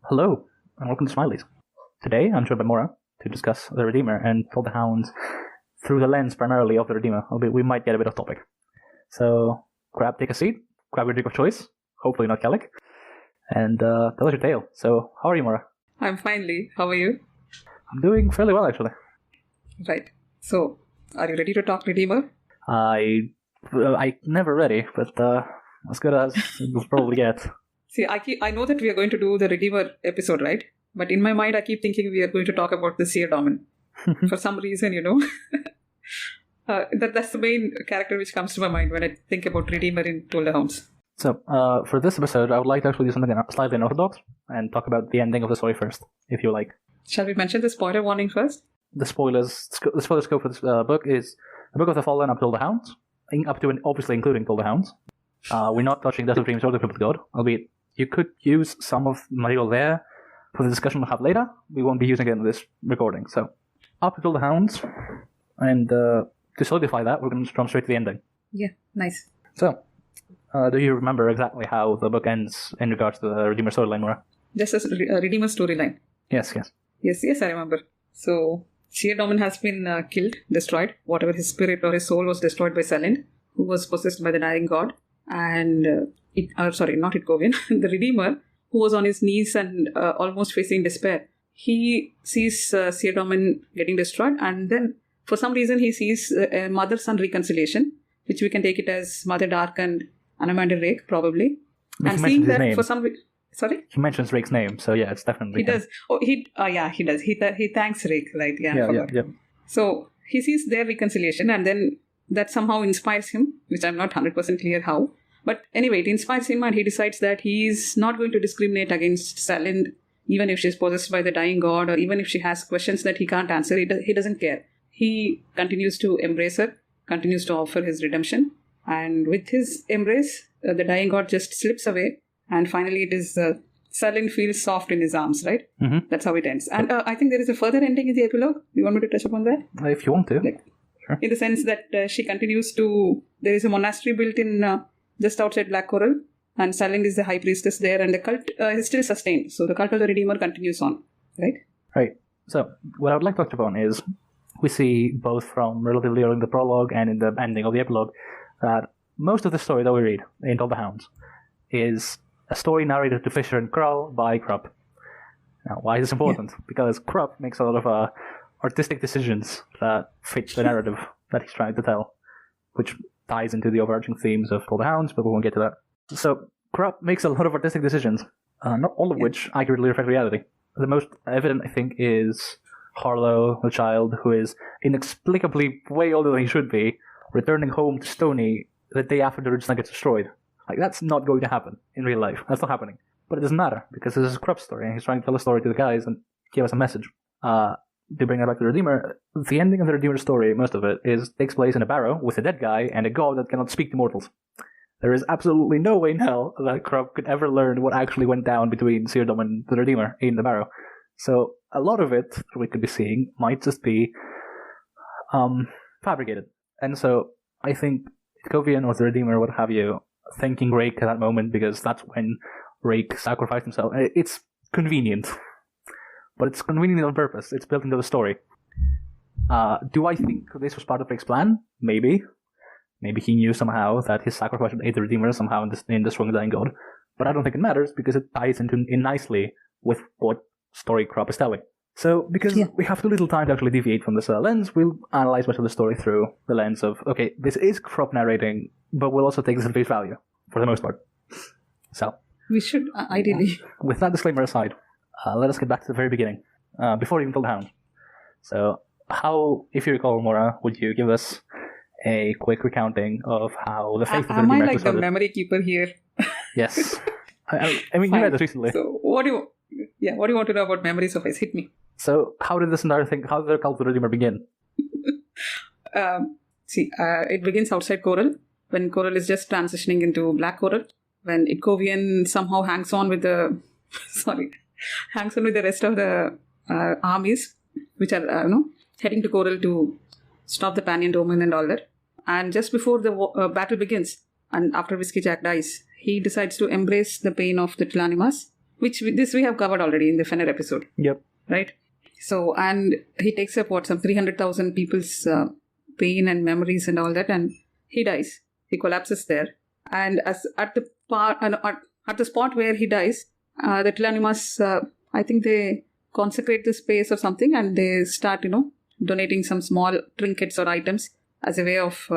Hello, and welcome to Smiley's. Today, I'm joined by Mora to discuss the Redeemer and tell the Hounds through the lens primarily of the Redeemer, albeit we might get a bit off topic. So, take a seat, grab your drink of choice, hopefully not Kellic, and tell us your tale. So, how are you, Mora? I'm fine, Lee. How are you? I'm doing fairly well, actually. Right. So, are you ready to talk Redeemer? I never ready, but as good as you'll probably get. See, I know that we are going to do the Redeemer episode, right? But in my mind, I keep thinking we are going to talk about the Seer Domin. For some reason, that's the main character which comes to my mind when I think about Redeemer in Toll the Hounds. So, for this episode, I would like to actually do something slightly unorthodox and talk about the ending of the story first, if you like. Shall we mention the spoiler warning first? The spoiler scope for this book is the Book of the Fallen up to the Hounds, up to and obviously including Toll the Hounds. We're not touching Death of Dreams or the Crypt of God, albeit you could use some of the material there for the discussion we'll have later. We won't be using it in this recording. So, up to the Hounds, and to solidify that, we're going to jump straight to the ending. Yeah, nice. So, do you remember exactly how the book ends in regards to the Redeemer storyline, Nora? Just a Redeemer storyline. Yes. Yes, I remember. So, Seer Domin has been killed, destroyed. Whatever his spirit or his soul was destroyed by Selin, who was possessed by the dying god. And, not Itkovian, the Redeemer, who was on his knees and almost facing despair. He sees Seer Domin getting destroyed, and then for some reason he sees a mother-son reconciliation, which we can take it as Mother Dark and Anamander Rake, probably. And seeing that name. For some reason... Sorry? He mentions Rake's name, so yeah, it's definitely he does. Oh, he does. He thanks Rake, right? Yeah. So he sees their reconciliation, and then that somehow inspires him, which I'm not 100% clear how. But anyway, it inspires him, and he decides that he's not going to discriminate against Selin, even if she's possessed by the dying god, or even if she has questions that he can't answer. He doesn't care. He continues to embrace her, continues to offer his redemption, and with his embrace, the dying god just slips away, and finally it is Selin feels soft in his arms, right? Mm-hmm. That's how it ends. And I think there is a further ending in the epilogue. Do you want me to touch upon that? If you want to. Sure. In the sense that she continues to... There is a monastery built in just outside Black Coral, and Selin is the high priestess there, and the cult is still sustained. So the cult of the Redeemer continues on, right? Right. So what I would like to touch upon is we see both from relatively early in the prologue and in the ending of the epilogue that most of the story that we read in Toll the Hounds is a story narrated to Fisher and Krull by Krupp. Now, why is this important? Yeah. Because Krupp makes a lot of artistic decisions that fit the narrative that he's trying to tell, which ties into the overarching themes of Toll the Hounds, but we won't get to that. So, Krupp makes a lot of artistic decisions, not all of which accurately reflect reality. The most evident, I think, is Harlow, the child, who is inexplicably way older than he should be, returning home to Stony the day after the original gets destroyed. Like, that's not going to happen in real life. That's not happening. But it doesn't matter, because this is Krupp's story, and he's trying to tell a story to the guys and give us a message. To bring it back to the Redeemer, the ending of the Redeemer story, most of it, takes place in a barrow with a dead guy and a god that cannot speak to mortals. There is absolutely no way in hell that Krupp could ever learn what actually went down between Seer Domin and the Redeemer in the barrow. So a lot of it that we could be seeing might just be fabricated. And so I think Itkovian or the Redeemer, what have you, thanking Rake at that moment because that's when Rake sacrificed himself. It's convenient. But it's convenient on purpose. It's built into the story. Do I think this was part of Rake's plan? Maybe. Maybe he knew somehow that his sacrifice would aid the Redeemer somehow in destroying the dying god. But I don't think it matters because it ties in nicely with what story Krupp is telling. So, because we have too little time to actually deviate from this lens, we'll analyze much of the story through the lens of, okay, this is Krupp narrating, but we'll also take this at face value, for the most part. So. We should, ideally. With that disclaimer aside, let us get back to the very beginning, before even Toll the Hounds. So, how, if you recall, Mora, would you give us a quick recounting of how the faith of the Redeemer like started? The memory keeper here? Yes. I mean, you read this recently. So, what do you want to know about memories of Ice? Hit me. So, how did this entire thing, how did the cult of the Redeemer begin? It begins outside Coral, when Coral is just transitioning into Black Coral, when Itkovian somehow hangs on with the rest of the armies, which are, heading to Coral to stop the Panion Domin and all that. And just before the battle begins, and after Whiskey Jack dies, he decides to embrace the pain of the Tilanimas This we have covered already in the Fenner episode. Yep. Right? So, and he takes up some 300,000 people's pain and memories and all that, and he dies. He collapses there. And at the spot where he dies, the Tilanimas, I think they consecrate the space or something, and they start, donating some small trinkets or items as a way of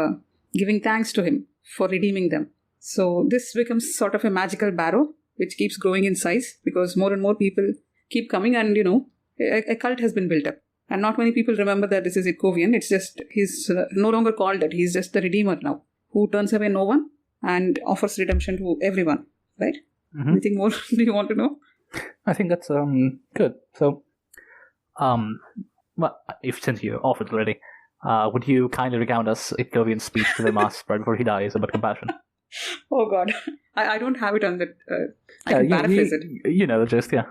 giving thanks to him for redeeming them. So this becomes sort of a magical barrow, which keeps growing in size because more and more people keep coming, and, a cult has been built up. And not many people remember that this is Ikovian. It's just, he's no longer called that. He's just the Redeemer now, who turns away no one and offers redemption to everyone. Right? Mm-hmm. Anything more do you want to know? I think that's good. So, well, since you offered already, would you kindly recount us Ikovian's speech to the mass right before he dies about compassion? Oh God, I don't have it on the. I can paraphrase it. You know the gist, yeah.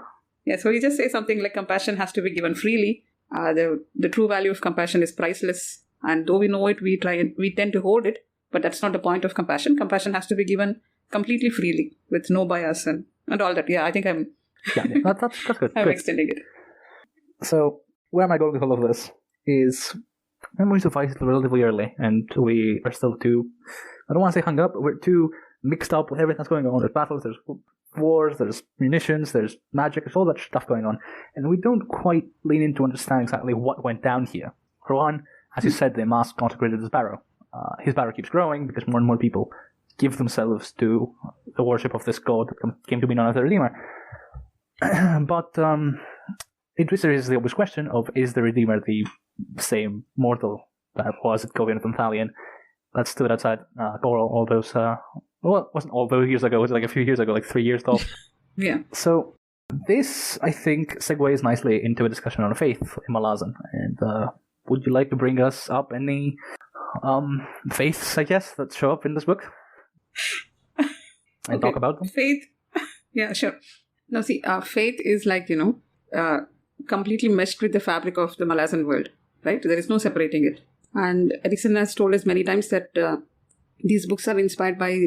Yeah, so he just says something like compassion has to be given freely. The true value of compassion is priceless, and though we know it, we tend to hold it. But that's not the point of compassion. Compassion has to be given completely freely, with no bias and all that. Yeah, I think I'm. Yeah, that's good. I'm extending it. So where am I going with all of this? Is memories of Vice relatively early, and we are still too. I don't want to say hung up, but we're too mixed up with everything that's going on. There's battles, there's wars, there's munitions, there's magic, there's all that stuff going on. And we don't quite lean into understanding exactly what went down here. For one, as you said, the mask consecrated his barrow. His barrow keeps growing because more and more people give themselves to the worship of this god that came to be known as the Redeemer. But it raises the obvious question of, is the Redeemer the same mortal that was at Ikovian and Thalion that stood outside all those, well, it wasn't all those years ago, it was like a few years ago, like 3 years ago. Yeah. So this, I think, segues nicely into a discussion on faith in Malazan. And would you like to bring us up any faiths, I guess, that show up in this book? And talk about them? Faith, yeah, sure. Now see, faith is like, completely meshed with the fabric of the Malazan world, right? There is no separating it. And Edison has told us many times that these books are inspired by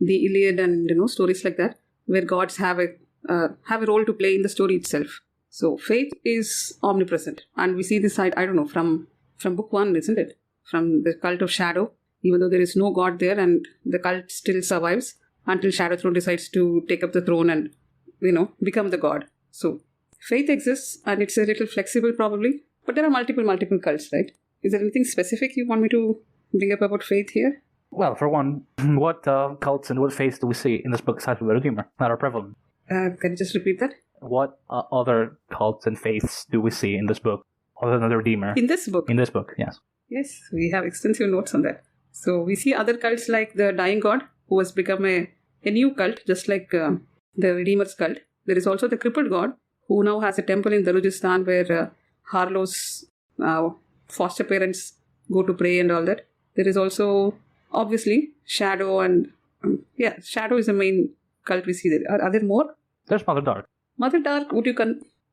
the Iliad and stories like that, where gods have a role to play in the story itself. So faith is omnipresent, and we see this side, I don't know, from book one, isn't it? From the cult of Shadow, even though there is no god there, and the cult still survives until Shadow Throne decides to take up the throne and become the god. So faith exists, and it's a little flexible probably, but there are multiple cults, right? Is there anything specific you want me to bring up about faith here? Well, for one, what cults and what faiths do we see in this book aside from the Redeemer that are prevalent? Can you just repeat that? What other cults and faiths do we see in this book other than the Redeemer? In this book? In this book, yes. Yes, we have extensive notes on that. So we see other cults like the Dying God, who has become a new cult, just like the Redeemer's cult. There is also the Crippled God, who now has a temple in Darujistan where Harlow's foster parents go to pray and all that. There is also, obviously, Shadow and... Shadow is the main cult we see there. Are there more? There's Mother Dark. Mother Dark, would you...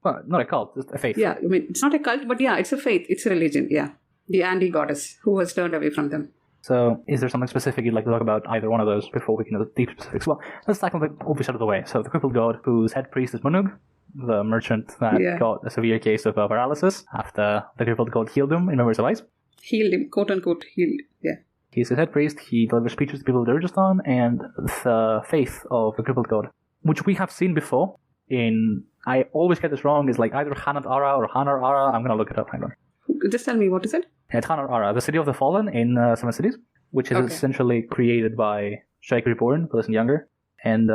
Well, not a cult, it's a faith. Yeah, I mean, it's not a cult, but yeah, it's a faith. It's a religion, yeah. The anti-goddess who has turned away from them. So, is there something specific you'd like to talk about either one of those before we can know the deep specifics? Well, let's tackle the obvious out of the way. So, the crippled god, whose head priest is Munug, the merchant that got a severe case of paralysis after the crippled god healed him in Memories of Ice. Healed him, quote-unquote healed, yeah. He's his head priest, he delivers speeches to people of Darujistan, and the faith of the crippled god, which we have seen before in... I always get this wrong, is like either Hanat Ara or Hanar Ara. I'm going to look it up, hang on. Just tell me, what is it? It's Hanar Ara, the city of the fallen in Seven Cities, which is essentially created by Shaikh Reborn, the person younger. And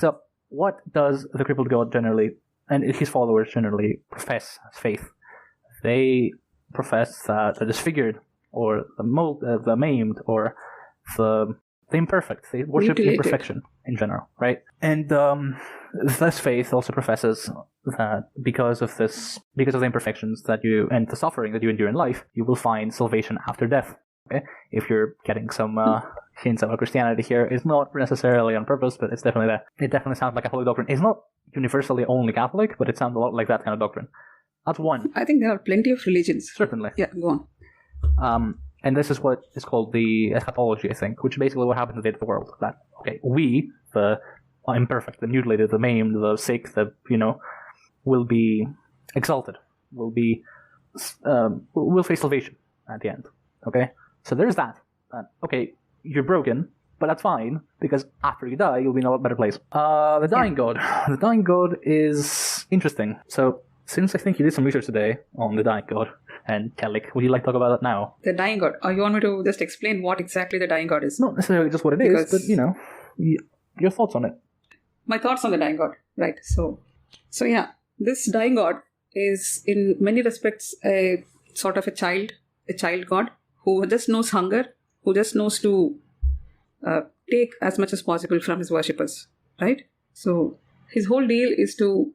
so, what does the crippled god generally, and his followers generally, profess as faith? They profess that the disfigured, or the maimed, or the imperfect. They worship imperfection in general, right? And this faith also professes that because of the imperfections that you and the suffering that you endure in life, you will find salvation after death. Okay, if you're getting some hints about Christianity here, it's not necessarily on purpose, but it's definitely there. It definitely sounds like a Catholic doctrine. It's not universally only Catholic, but it sounds a lot like that kind of doctrine. That's one. I think there are plenty of religions. Certainly. Yeah, go on. And this is what is called the eschatology, I think, which is basically what happens at the end of the world. That, okay, we, the imperfect, the mutilated, the maimed, the sick, will be exalted, will face salvation at the end. Okay, so there's that. Okay, you're broken, but that's fine, because after you die, you'll be in a lot better place. The Dying God. The Dying God is interesting. So, since I think you did some research today on the Dying God and Kellic, would you like to talk about that now? The Dying God. You want me to just explain what exactly the Dying God is? Not necessarily just what it is, but, your thoughts on it. My thoughts on the Dying God. Right. So yeah, this Dying God is in many respects a sort of a child God who just knows hunger, who just knows to take as much as possible from his worshippers, right? So his whole deal is to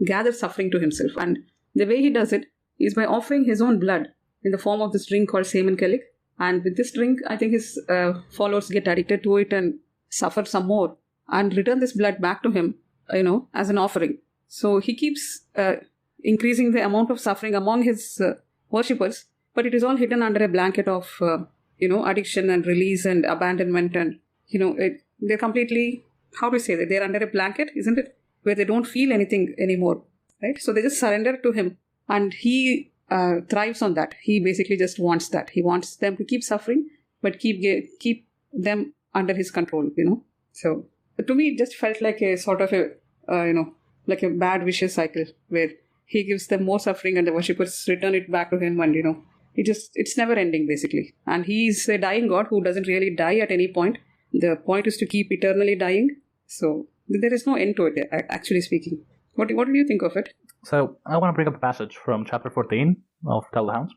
gather suffering to himself, and the way he does it is by offering his own blood in the form of this drink called Semen Kellic. And with this drink, I think his followers get addicted to it and suffer some more and return this blood back to him, as an offering. So he keeps increasing the amount of suffering among his worshippers, but it is all hidden under a blanket of addiction and release and abandonment, and they're completely, how to say that, they're under a blanket, isn't it, where they don't feel anything anymore, right? So they just surrender to him, and he thrives on that. He basically just wants that. He wants them to keep suffering, but keep them under his control. So to me, it just felt like a sort of like a bad vicious cycle where he gives them more suffering and the worshippers return it back to him, and it's never ending basically. And he's a dying God who doesn't really die at any point. The point is to keep eternally dying. So there is no end to it, actually speaking. What do you think of it? So I want to bring up a passage from chapter 14 of Tell the Hounds,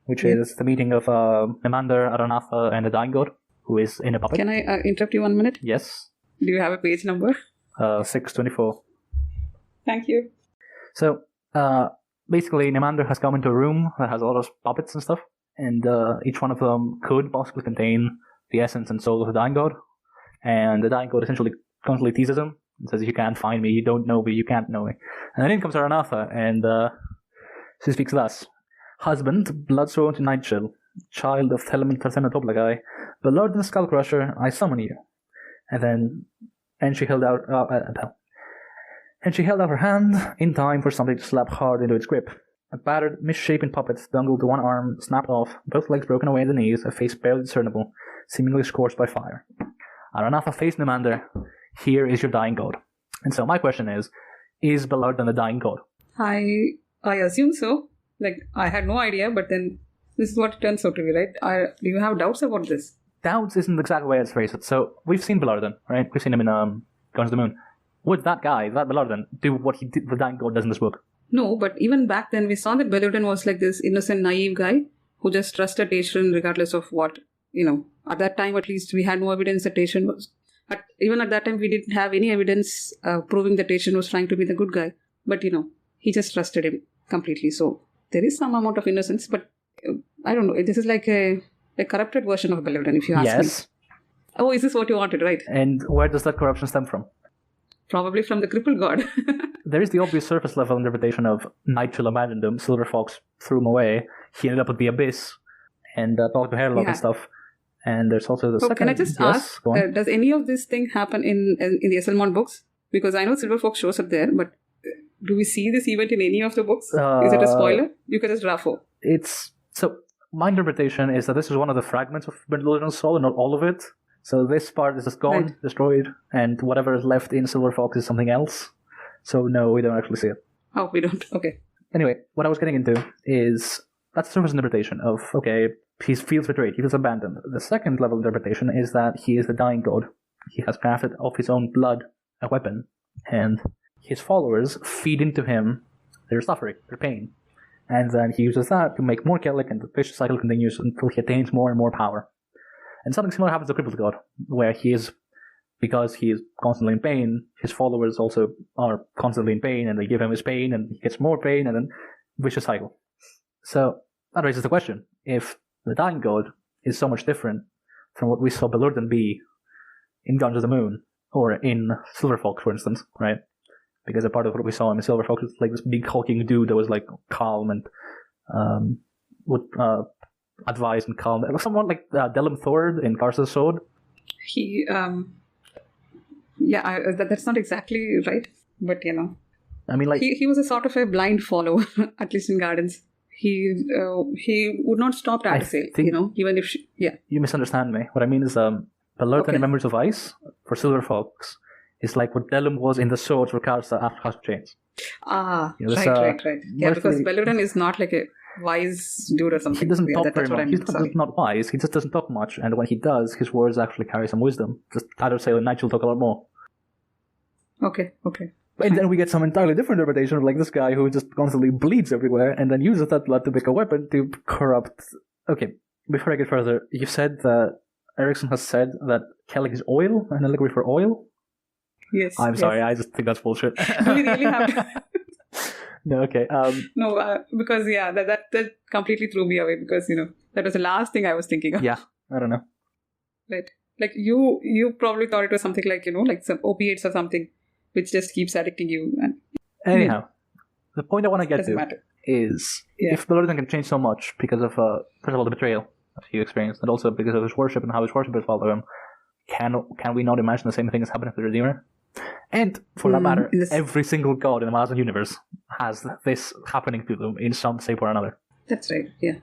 which is the meeting of Nimander, Aranatha, and the Dying God, who is in a puppet. Can I interrupt you 1 minute? Yes. Do you have a page number? 624. Thank you. So basically, Nimander has come into a room that has a lot of puppets and stuff, and each one of them could possibly contain the essence and soul of the Dying God. And the Dying God essentially constantly teases him and says, "You can't find me, you don't know me, you can't know me." And then in comes Aranatha, and she speaks thus: "Husband, blood-sworn to Nightchill, child of Theleman Thersenotoblagai, beloved in the Skull Crusher, I summon you." And she held out her hand in time for something to slap hard into its grip. A battered, misshapen puppet dangled to one arm, snapped off, both legs broken away at the knees, a face barely discernible, seemingly scorched by fire. Aranatha faced Nimander. "Here is your Dying God." And so my question is Belardan the Dying God? I assume so. I had no idea, but then this is what it turns out to be, right? Do you have doubts about this? Doubts isn't the exact way I'd phrase it. So we've seen Belardan, right? We've seen him in Guns to the Moon. Would that Belardan, do what the Dying God does in this book? No, but even back then we saw that Belardan was like this innocent, naive guy who just trusted Taishan regardless of what, at that time at least we had no evidence that Taishan was. Even at that time we didn't have any evidence proving that Taishan was trying to be the good guy. But, he just trusted him completely. So there is some amount of innocence, but I don't know. This is like a corrupted version of Belardan, if you ask me. Yes. Oh, is this what you wanted, right? And where does that corruption stem from? Probably from the crippled god. There is the obvious surface level interpretation of Nightchill abandoned him, Silver Fox threw him away, he ended up at the Abyss, and talked to Hairlock and stuff. And there's also the second... Can I just ask, does any of this thing happen in the Esselmont books? Because I know Silver Fox shows up there, but do we see this event in any of the books? Is it a spoiler? You can just raffle. So my interpretation is that this is one of the fragments of Belardan's soul, and not all of it. So this part is just gone, destroyed, and whatever is left in Silver Fox is something else. So no, we don't actually see it. Oh, we don't. Okay. Anyway, what I was getting into is that's the surface interpretation of, okay, he feels betrayed, he feels abandoned. The second level interpretation is that he is the Dying God. He has crafted of his own blood a weapon, and his followers feed into him their suffering, their pain. And then he uses that to make more Kellic, and the vicious cycle continues until he attains more and more power. And something similar happens to Crippled God, where because he is constantly in pain, his followers also are constantly in pain, and they give him his pain, and he gets more pain, and then vicious cycle. So that raises the question, if the Dying God is so much different from what we saw Belardan be in Guns of the Moon, or in Silver Fox, for instance, right? Because a part of what we saw in Silver Fox was like this big hulking dude that was like calm and would advise and calm. Somewhat like Delum Thord in Karsa's Sword. That's not exactly right. But, I mean, like... He was a sort of a blind follower, at least in gardens. He would not stop Tattletale, even if she... Yeah. You misunderstand me. What I mean is, Balota in Memories of Ice, for Silver Fox, is like what Delum was in the swords for Karsa after House of Chains. Right. Yeah, because Belludan is not like a wise dude or something. He doesn't talk very much. He's not wise. He just doesn't talk much. And when he does, his words actually carry some wisdom. Just Tattletale and Nigel talk a lot more. Okay. And then we get some entirely different interpretation of like this guy who just constantly bleeds everywhere and then uses that blood to make a weapon to corrupt. Okay, before I get further, you said that Erickson has said that Kellic is oil, an allegory for oil? Yes. I'm sorry, I just think that's bullshit. Do we really have to? No, okay. No, because that completely threw me away because, that was the last thing I was thinking of. Yeah, I don't know. Right. Like you probably thought it was something like, like some opiates or something, which just keeps addicting you. And anyhow, the point I want to get to matter. is if Belludan can change so much because of, first of all, the betrayal that he experienced, and also because of his worship and how his worshippers follow him, can we not imagine the same thing is happening to the Redeemer? And, for that matter, every single god in the Malazan Universe has this happening to them in some shape or another. That's right, yeah.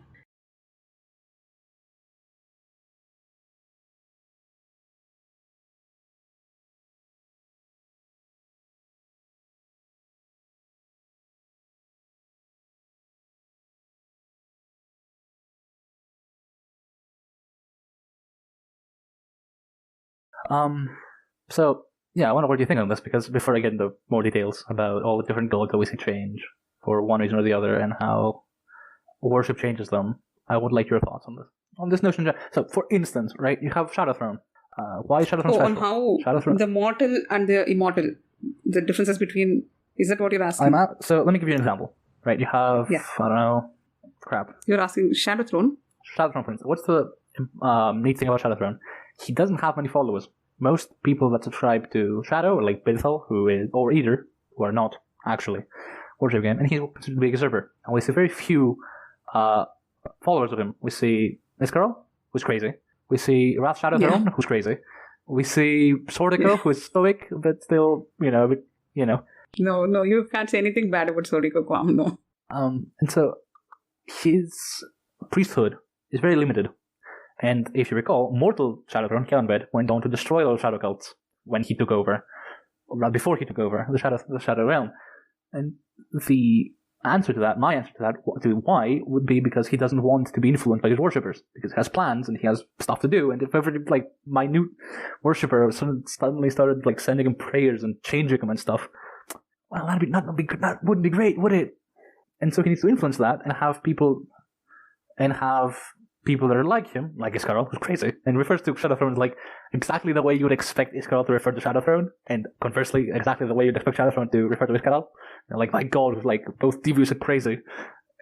So, yeah, I wonder what you think on this, because before I get into more details about all the different gods that we see change for one reason or the other and how worship changes them, I would like your thoughts on this notion. So, for instance, right, you have Shadowthrone. Why is Shadowthrone special? On how the mortal and the immortal, the differences between, is that what you're asking? So, let me give you an example. Right, you have, I don't know, crap. You're asking Shadowthrone? Shadowthrone, for instance. What's the neat thing about Shadowthrone? He doesn't have many followers. Most people that subscribe to Shadow, like Bithal, or Either, who are not actually worshiping him, and he's considered to be a usurper. And we see very few followers of him. We see Iskarl, who's crazy. We see Wrath Shadowthrone, who's crazy. We see Sordico, who's stoic, but still, No, you can't say anything bad about Sordico Quam, no. And so his priesthood is very limited. And if you recall, mortal Shadowthrone, Kellenbed, went on to destroy all shadow cults when he took over, or before he took over the Shadow Realm. And the answer to that, my answer to why, would be because he doesn't want to be influenced by his worshippers, because he has plans and he has stuff to do. And if every minute worshipper suddenly started sending him prayers and changing him and stuff, well, that wouldn't be great, would it? And so he needs to influence that and have people that are like him, like Iskarl, who's crazy, and refers to Shadowthrone like exactly the way you would expect Iskarl to refer to Shadowthrone, and conversely, exactly the way you'd expect Shadowthrone to refer to Iskarl. My god, who's both devious and crazy.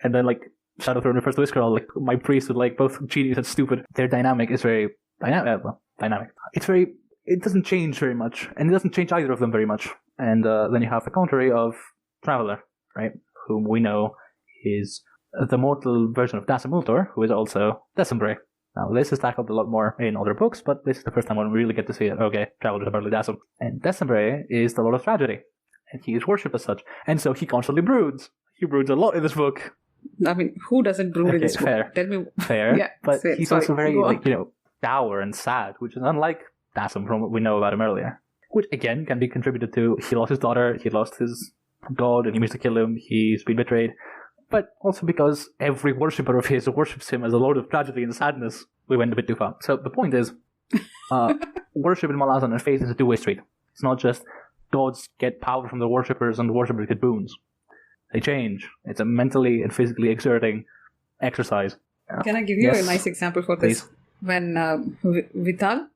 And then Shadowthrone refers to Iskarl like my priest is both genius and stupid. Their dynamic is very dynamic. It doesn't change very much, and it doesn't change either of them very much. And then you have the contrary of Traveler, right, whom we know is the mortal version of Dassam Ultor, who is also Decembre. Now, this is tackled a lot more in other books, but this is the first time when we really get to see it. Okay, Traveler is apparently Dassam. And Decembre is the Lord of Tragedy, and he is worshipped as such. And so he constantly broods. He broods a lot in this book. I mean, who doesn't brood in this fair. book? Tell me. Fair, yeah, but he's also very, dour and sad, which is unlike Dassam from what we know about him earlier. Which, again, can be contributed to he lost his daughter, he lost his god, and he missed to kill him, he's been betrayed. But also because every worshipper of his worships him as a lord of tragedy and sadness, we went a bit too far. So the point is, worship in Malazan and faith is a two-way street. It's not just gods get power from the worshippers and the worshippers get boons. They change. It's a mentally and physically exerting exercise. Can I give you a nice example for this? Please. When Vital,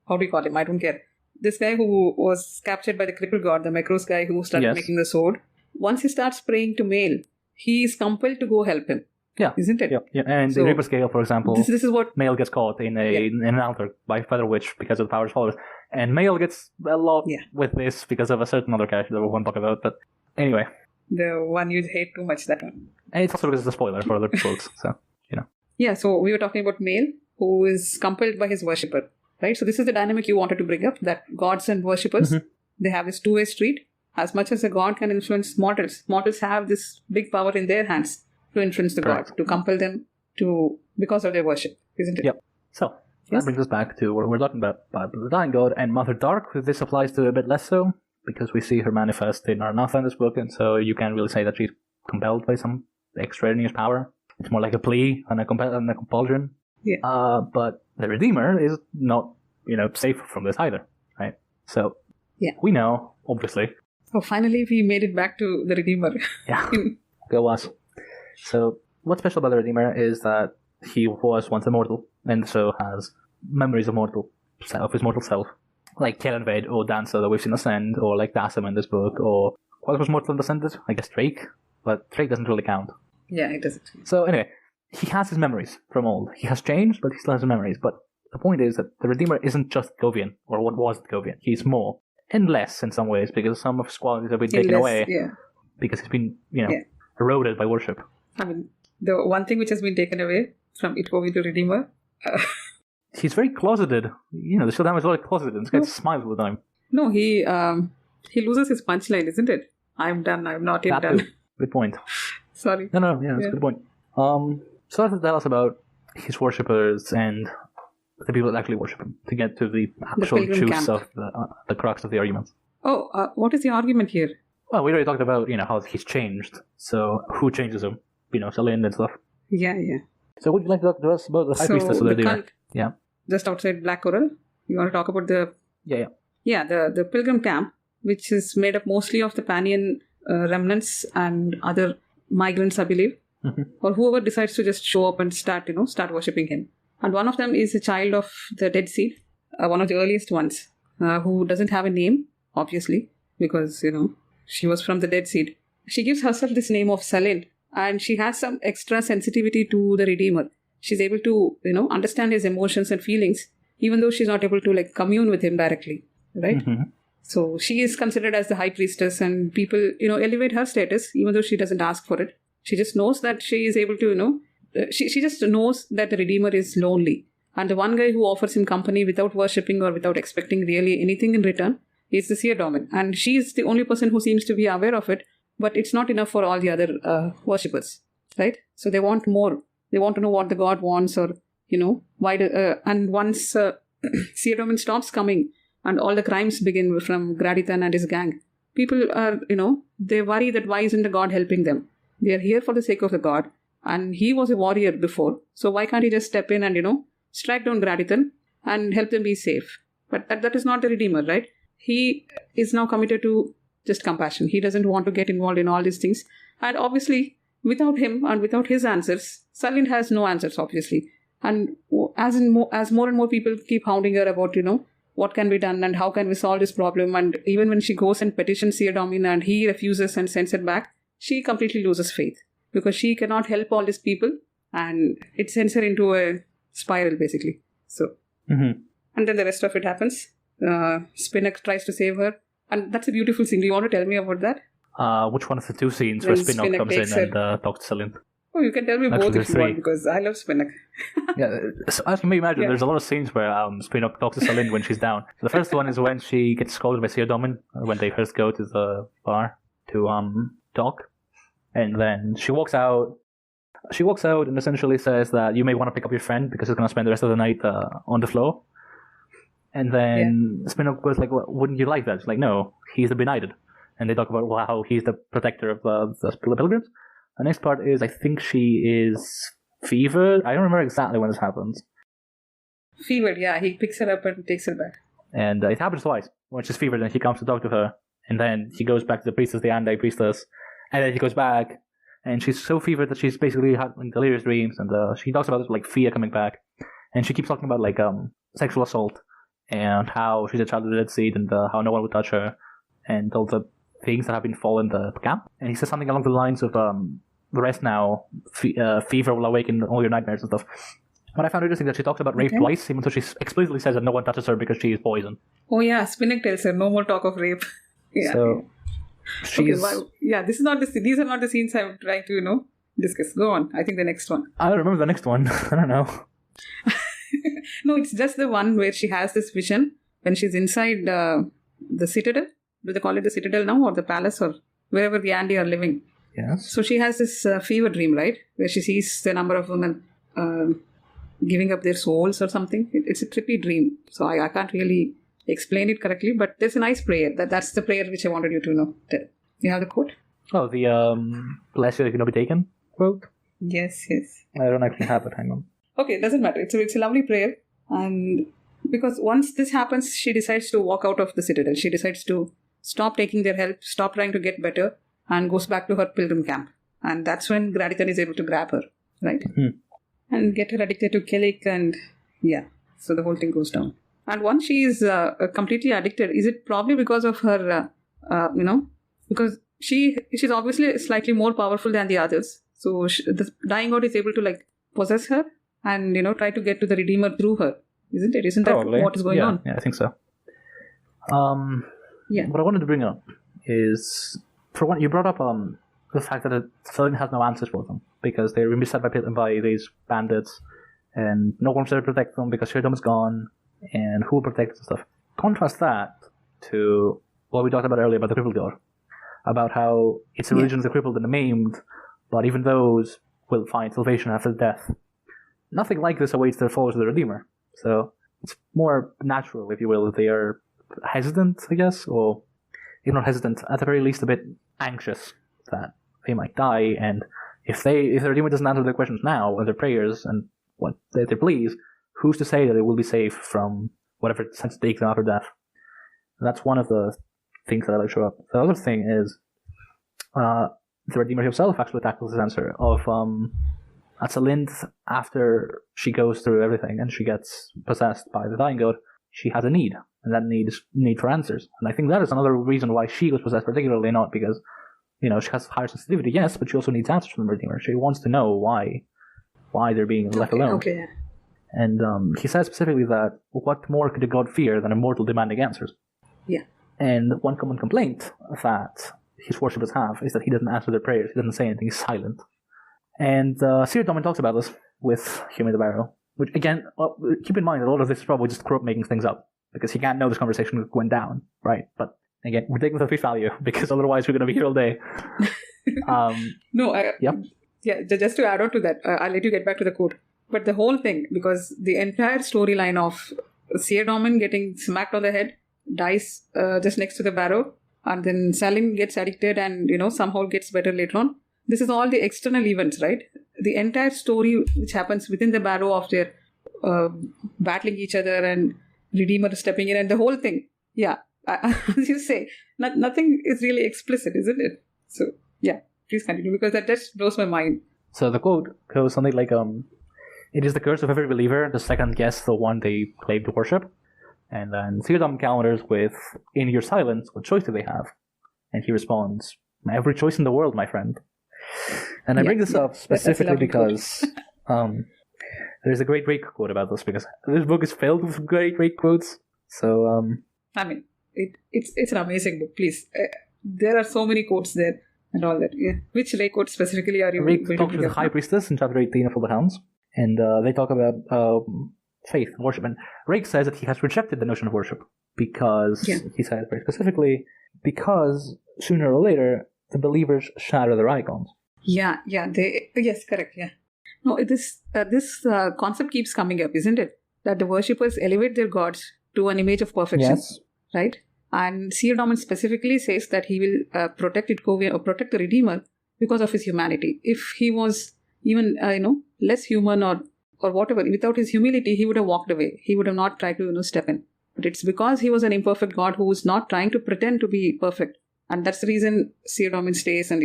how do you call him? I don't care. This guy who was captured by the crippled god, the Macros guy who started making the sword, once he starts praying to Male, he is compelled to go help him. Yeah. Isn't it? Yeah. And in Reaper Scale, for example, this is what Male gets caught in an altar by Feather Witch because of the power of followers. And Male gets a lot with this because of a certain other character that we won't talk about. But anyway. The one you hate too much, that one. And it's also because it's a spoiler for other books, so, Yeah, so we were talking about Male, who is compelled by his worshipper. right? So this is the dynamic you wanted to bring up, that gods and worshippers, they have this two-way street. As much as a god can influence mortals, mortals have this big power in their hands to influence the god, to compel them to, because of their worship, isn't it? Yep. So that brings us back to what we're talking about the Dying God and Mother Dark, who this applies to a bit less so, because we see her manifest in Arnatha in this book, and so you can't really say that she's compelled by some extraneous power. It's more like a plea and a compulsion. Yeah. But the Redeemer is not, safe from this either, right? So we know, obviously. Oh, finally we made it back to the Redeemer. Yeah, go us. So what's special about the Redeemer is that he was once immortal, and so has memories of his mortal self. Like Kellenved or Dancer that we've seen ascend, or like Dassam in this book, or what was mortal and ascended? I guess Drake, but Drake doesn't really count. Yeah, it doesn't. So anyway, he has his memories from old. He has changed, but he still has his memories. But the point is that the Redeemer isn't just Govian, or what was Govian. He's more, and less in some ways, because some of his qualities have been taken away. Yeah. Because he's been, eroded by worship. I mean, the one thing which has been taken away from Govian to Redeemer... He's very closeted. The Shieldhammer is very closeted, and this guy smiles all the time. No, he loses his punchline, isn't it? I'm done, I'm not yet done. Good point. Sorry. No, that's a good point. So let's tell us about his worshippers and the people that actually worship him, to get to the actual juice of the crux of the argument. Oh, what is the argument here? Well, we already talked about, how he's changed. So who changes him? Selene and stuff. Yeah. So would you like to talk to us about the High Priestess of the Redeemer? Yeah. Just outside Black Coral. You want to talk about the... Yeah. Yeah, the pilgrim camp, which is made up mostly of the Panian remnants and other migrants, I believe. Or whoever decides to just show up and start worshipping him. And one of them is a child of the Dead Seed, one of the earliest ones, who doesn't have a name, obviously, because, she was from the Dead Seed. She gives herself this name of Selene, and she has some extra sensitivity to the Redeemer. She's able to, understand his emotions and feelings, even though she's not able to, commune with him directly, right? So she is considered as the High Priestess, and people, elevate her status, even though she doesn't ask for it. She just knows that she is able to, she just knows that the Redeemer is lonely. And the one guy who offers him company without worshipping or without expecting really anything in return is the Seer Domin. And she is the only person who seems to be aware of it, but it's not enough for all the other worshippers, right? So they want more. They want to know what the god wants, or, why. And once Seer Domin stops coming and all the crimes begin from Gradithan and his gang, people are, they worry that why isn't the god helping them? They are here for the sake of the god, and he was a warrior before. So why can't he just step in and, strike down Gradithan and help them be safe? But that is not the Redeemer, right? He is now committed to just compassion. He doesn't want to get involved in all these things. And obviously, without him and without his answers, Selene has no answers, obviously. And as more and more people keep hounding her about, what can be done and how can we solve this problem, and even when she goes and petitions Seer Domin and he refuses and sends it back, she completely loses faith, because she cannot help all these people, and it sends her into a spiral, basically. So, and then the rest of it happens. Spinnock tries to save her, and that's a beautiful scene. Do you want to tell me about that? Which one of the two scenes where Spinnock comes in and talks to Selene? Oh, you can tell me both if you want, because I love Spinnock. So as you may imagine, there's a lot of scenes where Spinnock talks to Selene when she's down. So the first one is when she gets scolded by Seer Domin when they first go to the bar to talk, and then she walks out. She walks out and essentially says that you may want to pick up your friend because he's going to spend the rest of the night on the floor. And then Spinnock goes like, well, wouldn't you like that? She's like, no, he's the benighted. And they talk about how he's the protector of the pilgrims. The next part is, I think she is fevered. I don't remember exactly when this happens. Fevered, yeah. He picks her up and takes her back. And it happens twice. When she's fevered and he comes to talk to her. And then he goes back to the priestess, the anti-priestess. And then he goes back. And she's so fevered that she's basically having delirious dreams. And she talks about like fear coming back. And she keeps talking about like sexual assault. And how she's a child of the Dead Seed. And how no one would touch her. And all the things that have been fallen the camp. And he says something along the lines of, rest now, fever will awaken all your nightmares and stuff. What I found interesting that she talks about rape twice, even though she explicitly says that no one touches her because she is poison. Oh yeah, Spinnock tells her, no more talk of rape. Yeah. So, she's... Okay, yeah, these are not the scenes I'm trying to, discuss. Go on. I think the next one. I don't remember the next one. I don't know. No, it's just the one where she has this vision when she's inside the citadel. Do they call it the citadel now, or the palace, or wherever the Andy are living? Yes. So she has this fever dream, right? Where she sees the number of women giving up their souls or something. It's a trippy dream. So I can't really explain it correctly, but there's a nice prayer. That's the prayer which I wanted you to know. You have the quote? Oh, the bless you, you cannot be taken quote? Yes. I don't actually have it. Hang on. Okay, it doesn't matter. It's a lovely prayer. And because once this happens, she decides to walk out of the citadel. She decides to stop taking their help, stop trying to get better, and goes back to her pilgrim camp. And that's when Graditon is able to grab her, right? Mm-hmm. And get her addicted to Kellic, and so the whole thing goes down. And once she is completely addicted, is it probably because of her, because she's obviously slightly more powerful than the others. So the dying god is able to possess her and, try to get to the Redeemer through her. Isn't it? Isn't Probably. that what is going on? Yeah, I think so. What I wanted to bring up is, for one, you brought up the fact that Selene has no answers for them because they're beset by these bandits and no one's there to protect them because Sheridan is gone and who will protect them and stuff. Contrast that to what we talked about earlier about the crippled god, about how it's a religion of the crippled and the maimed, but even those will find salvation after death. Nothing like this awaits their followers of the Redeemer. So it's more natural, if you will, that they are hesitant, I guess, or if not hesitant, at the very least a bit anxious that they might die, and if the Redeemer doesn't answer their questions now, and their prayers, and what they please, who's to say that they will be safe from whatever it sends to take them after death? And that's one of the things that I like to show up. The other thing is, the Redeemer himself actually tackles this answer of at Salind, after she goes through everything and she gets possessed by the dying god, she has a need, and that need is need for answers. And I think that is another reason why she was possessed, particularly not because, she has higher sensitivity, yes, but she also needs answers from the Redeemer. She wants to know why they're being left alone. Okay. And he says specifically that what more could a god fear than a mortal demanding answers? Yeah. And one common complaint that his worshippers have is that he doesn't answer their prayers, he doesn't say anything, he's silent. And Sir Domin talks about this with Hume the Barrow, which again, keep in mind that a lot of this is probably just Croak making things up, because he can't know this conversation went down, right? But again, we're taking with face value, because otherwise we're going to be here all day. Just to add on to that, I'll let you get back to the quote. But the whole thing, because the entire storyline of Sir Domin getting smacked on the head, dies just next to the barrow, and then Salim gets addicted and, somehow gets better later on. This is all the external events, right? The entire story which happens within the barrow of their battling each other and Redeemer stepping in and the whole thing. Yeah, as you say, nothing is really explicit, isn't it? So, please continue, because that just blows my mind. So the quote goes something like, it is the curse of every believer to second guess the one they claim to worship. And then Sir Domin counters with, in your silence, what choice do they have? And he responds, every choice in the world, my friend. And I bring this up specifically because there's a great quote about this, because this book is filled with great quotes. So, I mean, it's an amazing book, please. There are so many quotes there and all that. Yeah. Which Ray quote specifically are you Ray talks with the High Priestess in chapter 18 of All the Hounds, and they talk about faith and worship. And Rake says that he has rejected the notion of worship because, he said very specifically, because sooner or later the believers shatter their icons. Yes, correct, yeah. No, this concept keeps coming up, isn't it? That the worshippers elevate their gods to an image of perfection, right? And Sir Domin specifically says that he will protect Itkovia or protect the Redeemer because of his humanity. If he was even, less human or whatever, without his humility, he would have walked away. He would have not tried to, step in. But it's because he was an imperfect God who was not trying to pretend to be perfect. And that's the reason Sir Domin stays and,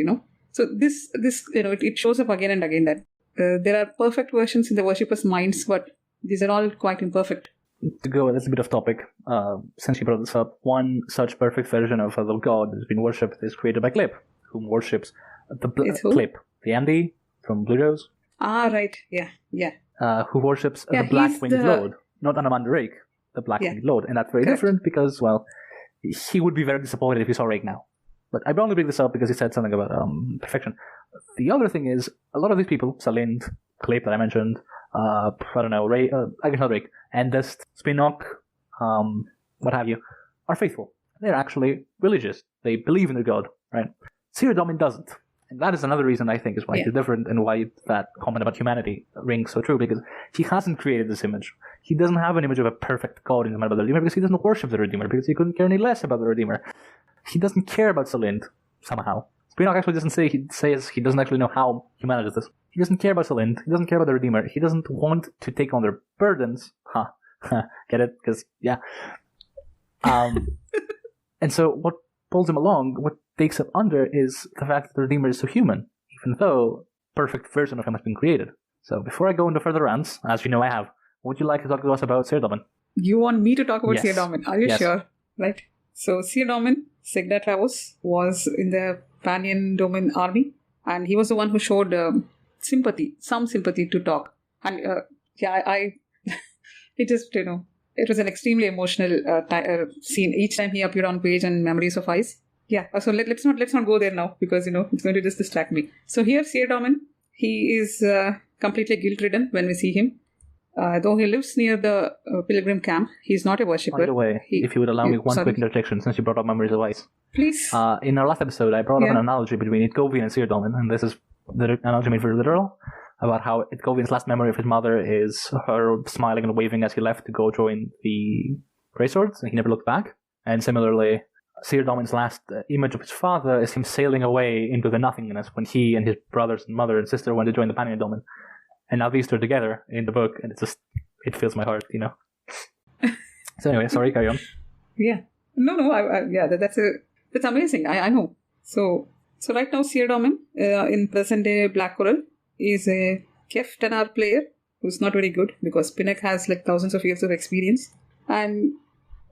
So this it shows up again and again that there are perfect versions in the worshippers' minds, but these are all quite imperfect. To go a little bit off topic, since you brought this up, one such perfect version of the god that has been worshipped is created by Clip, who worships Clip, the Andy from Blue Rose. Ah, right, yeah. Who worships the Black-Winged Lord, not Anamanda Rake, the Black-Winged Lord. And that's very different because, he would be very disappointed if he saw Rake now. But I only bring this up because he said something about perfection. The other thing is, a lot of these people, Salind, Clip that I mentioned, I don't know, Rick, and this Spinock, what have you, are faithful. They're actually religious. They believe in their god, right? Sir Domin doesn't. And that is another reason I think is why he's different and why that comment about humanity rings so true, because he hasn't created this image. He doesn't have an image of a perfect god in the mind of the Redeemer because he doesn't worship the Redeemer, because he couldn't care any less about the Redeemer. He doesn't care about Salind, somehow. Spinock actually doesn't say, he says he doesn't actually know how humanity does this. He doesn't care about Salind, he doesn't care about the Redeemer, he doesn't want to take on their burdens. Get it? Because, yeah. And so what pulls him along, what takes him under, is the fact that the Redeemer is so human, even though a perfect version of him has been created. So before I go into further rants, as you know I have, would you like to talk to us about Sir Domin? You want me to talk about Sir Domin? Are you Yes. sure? Right. So Sir Domin, Sigda Travos, was in the Panion Domin army, and he was the one who showed some sympathy to talk. And it just, it was an extremely emotional scene. Each time he appeared on page and Memories of Ice. Yeah, so let's not go there now, because it's going to just distract me. So here, Sir Domin, he is completely guilt-ridden when we see him. Though he lives near the pilgrim camp, he's not a worshipper. By the way, if you would allow me one quick interjection, since you brought up Memories of Ice. Please. In our last episode, I brought up an analogy between Itkovian and Sir Domin, and this is the analogy made very literal, about how Itkovian's last memory of his mother is her smiling and waving as he left to go join the Grey Swords, and he never looked back. And similarly, Sir Domin's last image of his father is him sailing away into the nothingness when he and his brothers and mother and sister went to join the Panion Domin. And now these two are together in the book, and it fills my heart, So anyway, sorry, carry on. Yeah. No, that's amazing. I know. So right now, Sir Domin, in present-day Black Coral, is a Kef Tenar player who's not very good, because Pinnock has thousands of years of experience. And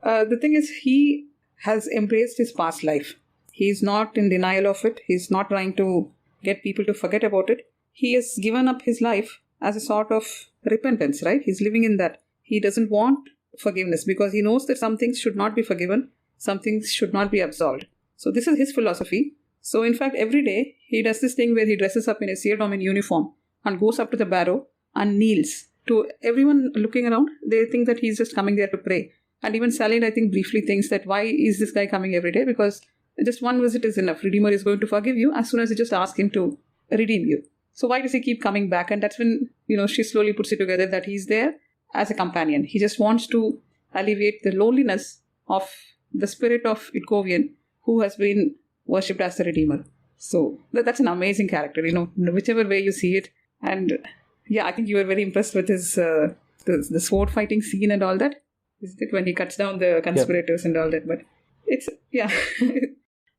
the thing is, he has embraced his past life. He's not in denial of it. He's not trying to get people to forget about it. He has given up his life as a sort of repentance, right? He's living in that. He doesn't want forgiveness because he knows that some things should not be forgiven, some things should not be absolved. So this is his philosophy. So in fact, every day he does this thing where he dresses up in a Sir Domin uniform and goes up to the barrow and kneels. To everyone looking around, they think that he's just coming there to pray. And even Salind, I think, briefly thinks that why is this guy coming every day? Because just one visit is enough. Redeemer is going to forgive you as soon as you just ask him to redeem you. So why does he keep coming back? And that's when, she slowly puts it together that he's there as a companion. He just wants to alleviate the loneliness of the spirit of Itkovian, who has been worshipped as the Redeemer. So that's an amazing character, whichever way you see it. And yeah, I think you were very impressed with his the sword fighting scene and all that. Isn't it, when he cuts down the conspirators and all that? But it's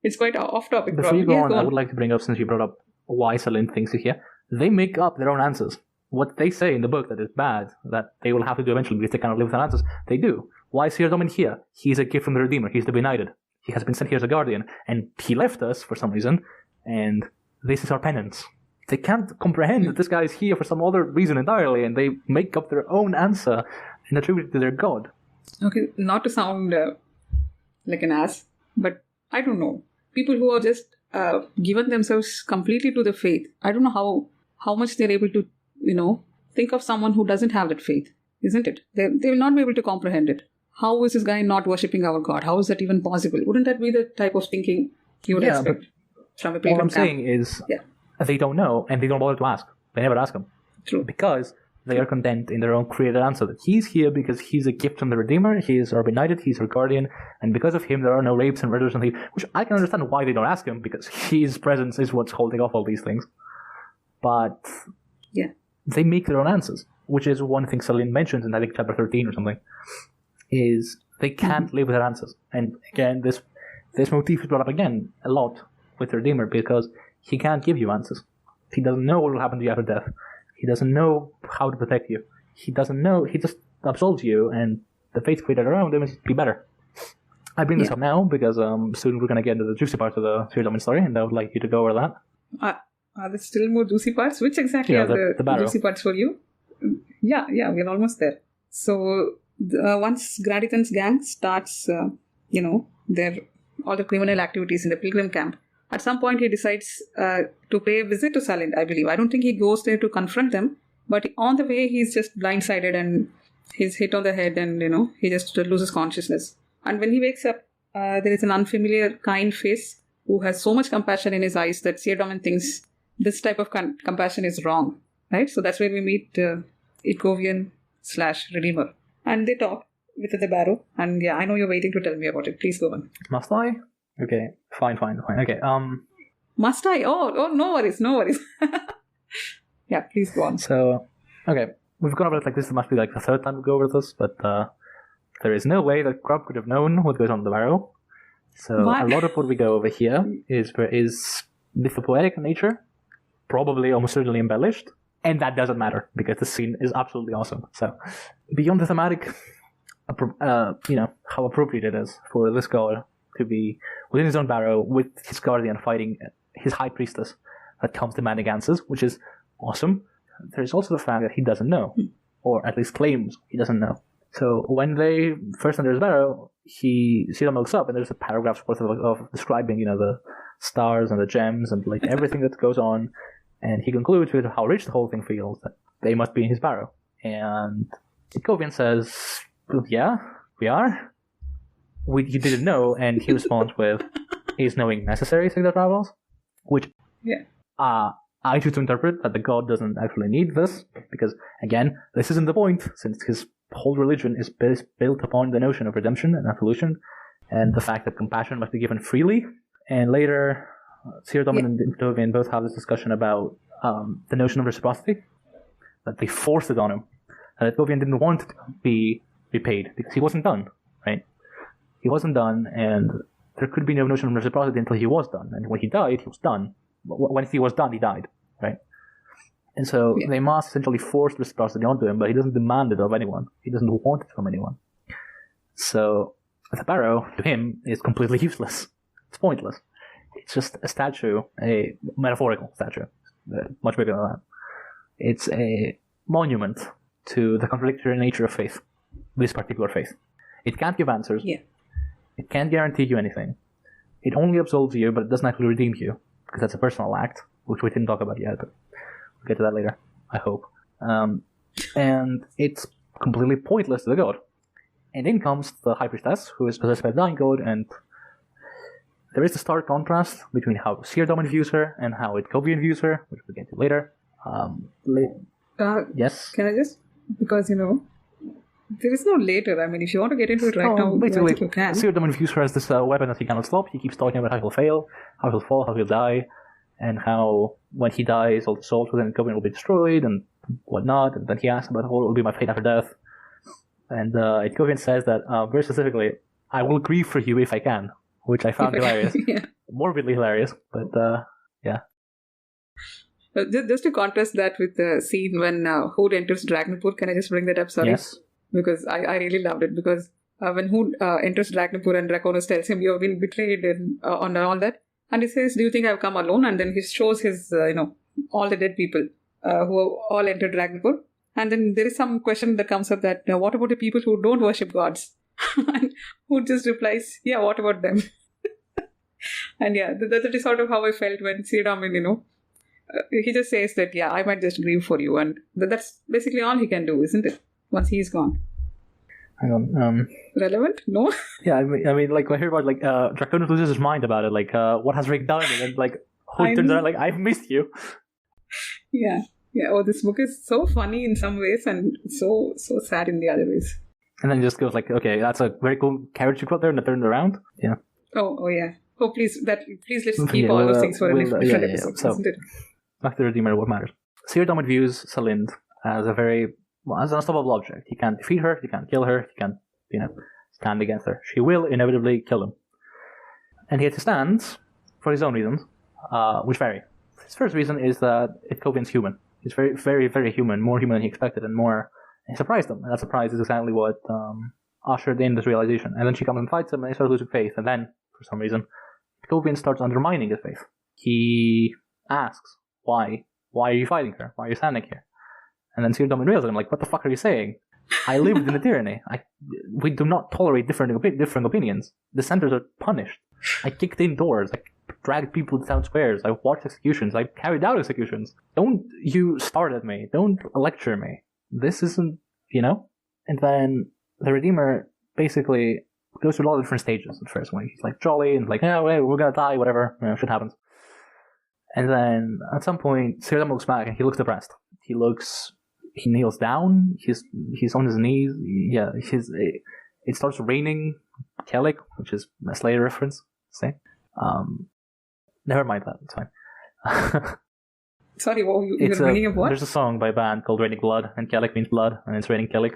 it's quite off topic. Before you go on, I would like to bring up, since you brought up why Salind thinks he's here, they make up their own answers. What they say in the book that is bad, that they will have to do eventually because they cannot live with their answers, they do. Why is Sir Domin here? He's a gift from the Redeemer. He's the Benighted. He has been sent here as a guardian, and he left us for some reason, and this is our penance. They can't comprehend that this guy is here for some other reason entirely, and they make up their own answer and attribute it to their god. Okay, not to sound like an ass, but I don't know. People who are just given themselves completely to the faith, I don't know how much they're able to, think of someone who doesn't have that faith, isn't it? They will not be able to comprehend it. How is this guy not worshipping our God? How is that even possible? Wouldn't that be the type of thinking you would expect from a pilgrim All I'm camp? saying is they don't know, and they don't bother to ask. They never ask him. True. Because they are content in their own created answer that he's here because he's a gift from the Redeemer, he is our Benighted, he's our guardian, and because of him there are no rapes and murders and things, which I can understand why they don't ask him, because his presence is what's holding off all these things. But they make their own answers, which is one thing Salind mentions in, I think, chapter 13 or something, is they can't live with their answers. And again, this motif is brought up again a lot with the Redeemer, because he can't give you answers. He doesn't know what will happen to you after death. He doesn't know how to protect you. He doesn't know. He just absolves you, and the faith created around him is be better. I bring this up now because soon we're going to get into the juicy parts of the Sir Domin story, and I would like you to go over that. Are there still more juicy parts? Which exactly are the juicy parts for you? Yeah, we're almost there. So once Gradithan's gang starts, their all the criminal activities in the pilgrim camp, at some point he decides to pay a visit to Salind, I believe. I don't think he goes there to confront them. But on the way, he's just blindsided and he's hit on the head and, he just loses consciousness. And when he wakes up, there is an unfamiliar, kind face who has so much compassion in his eyes that Seardomin thinks this type of compassion is wrong, right? So that's where we meet Ikovian/Redeemer. And they talk with the barrow. And yeah, I know you're waiting to tell me about it. Please go on. Must I? Okay, fine. Okay, Must I? Oh, no worries. Yeah, please go on. So, okay, we've gone over it like this. It must be like the third time we go over this, but there is no way that Grubb could have known what goes on in the barrow. So a lot of what we go over here is mythopoetic in nature, probably almost certainly embellished, and that doesn't matter because the scene is absolutely awesome. So beyond the thematic, how appropriate it is for this god to be within his own barrow with his guardian fighting his high priestess that comes demanding answers, which is awesome. There's also the fact that he doesn't know, or at least claims he doesn't know. So when they first enter his barrow, Seardomin looks up and there's a paragraph's worth of describing, the stars and the gems and like everything that goes on, and he concludes with how rich the whole thing feels that they must be in his barrow. And Ikovian says, "Yeah, we are. You didn't know," and he responds with, "Is knowing necessary through the travels?" Which, I choose to interpret that the god doesn't actually need this, because, again, this isn't the point, since his whole religion is built upon the notion of redemption and absolution, and the fact that compassion must be given freely. And later, Seardomin and Ikovian both have this discussion about the notion of reciprocity, that they forced it on him, that Ikovian didn't want to be repaid, because he wasn't done, right? He wasn't done, and there could be no notion of reciprocity until he was done, and when he died, he was done. When he was done, he died, right? And so they must essentially force reciprocity onto him, but he doesn't demand it of anyone. He doesn't want it from anyone. So the barrow, to him, is completely useless. It's pointless. It's just a statue, a metaphorical statue, much bigger than that. It's a monument to the contradictory nature of faith, this particular faith. It can't give answers. Yeah. It can't guarantee you anything. It only absolves you, but it doesn't actually redeem you, because that's a personal act, which we didn't talk about yet, but we'll get to that later, I hope. And it's completely pointless to the god. And in comes the High Priestess, who is possessed by the Dying God, and there is a stark contrast between how Seardomin views her and how Ikovian views her, which we'll get to later. Yes? Can I just... Because, there is no later. I mean, if you want to get into it right now, basically, you can. Seardomin views her as this weapon that he cannot stop. He keeps talking about how he'll fail, how he'll fall, how he'll die, and how when he dies, all the souls within Ikovian will be destroyed and whatnot. And then he asks about what will be my fate after death. And Ikovian says that, very specifically, I will grieve for you if I can, which I found hilarious. Yeah. Morbidly hilarious, but yeah. Just to contrast that with the scene when Hood enters Dragnapur, can I just bring that up? Sorry. Yes. Because I really loved it. Because when Hood enters Dragnapur and Draconis tells him, "You've been betrayed," and on all that, and he says, "Do you think I've come alone?" And then he shows his, all the dead people who all entered Dragnapur. And then there is some question that comes up that, what about the people who don't worship gods? And Hood just replies, "Yeah, what about them?" And yeah, that is sort of how I felt when Seardomin, he just says that, "Yeah, I might just grieve for you," and that's basically all he can do, isn't it? Once he's gone. Hang on. Relevant? No? Yeah, I mean, like, when I hear about, like, Draconis loses his mind about it, like, what has Rick done? And then, like, Hood turns around, like, I've missed you. Yeah. Yeah, this book is so funny in some ways and so sad in the other ways. And then just goes like, okay, that's a very cool carriage you put there, and it turned around. Yeah. Oh yeah. Oh, please let's keep all those things for a different episode, so, isn't it? Back to the Redeemer, what matters. Seardomin views Salind as as an unstoppable object. He can't defeat her, he can't kill her, he can't, stand against her. She will inevitably kill him. And he stands for his own reasons, which vary. His first reason is that Ikovian's human. He's very, very, very human, more human than he expected, and he surprised him. And that surprise is exactly what ushered in this realization. And then she comes and fights him, and he starts losing faith. And then, for some reason, Ikovian starts undermining his faith. He asks, why? Why are you fighting her? Why are you standing here? And then Seardomin rails at him, like, what the fuck are you saying? I lived in a tyranny. We do not tolerate different opinions. Dissenters are punished. I kicked in doors. I dragged people to town squares. I've watched executions. I've carried out executions. Don't you start at me. Don't lecture me. This isn't, And then the Redeemer basically goes through a lot of different stages at first. When he's like jolly and like, we're gonna die, whatever, shit happens. And then at some point, Cyrodiil looks back and he looks depressed. He kneels down. He's on his knees. Yeah, it starts raining Kellic, which is a Slayer reference. Say, never mind that. It's fine. Sorry, you're meaning of what? There's a song by a band called Raining Blood, and Kellic means blood, and it's raining Kellic.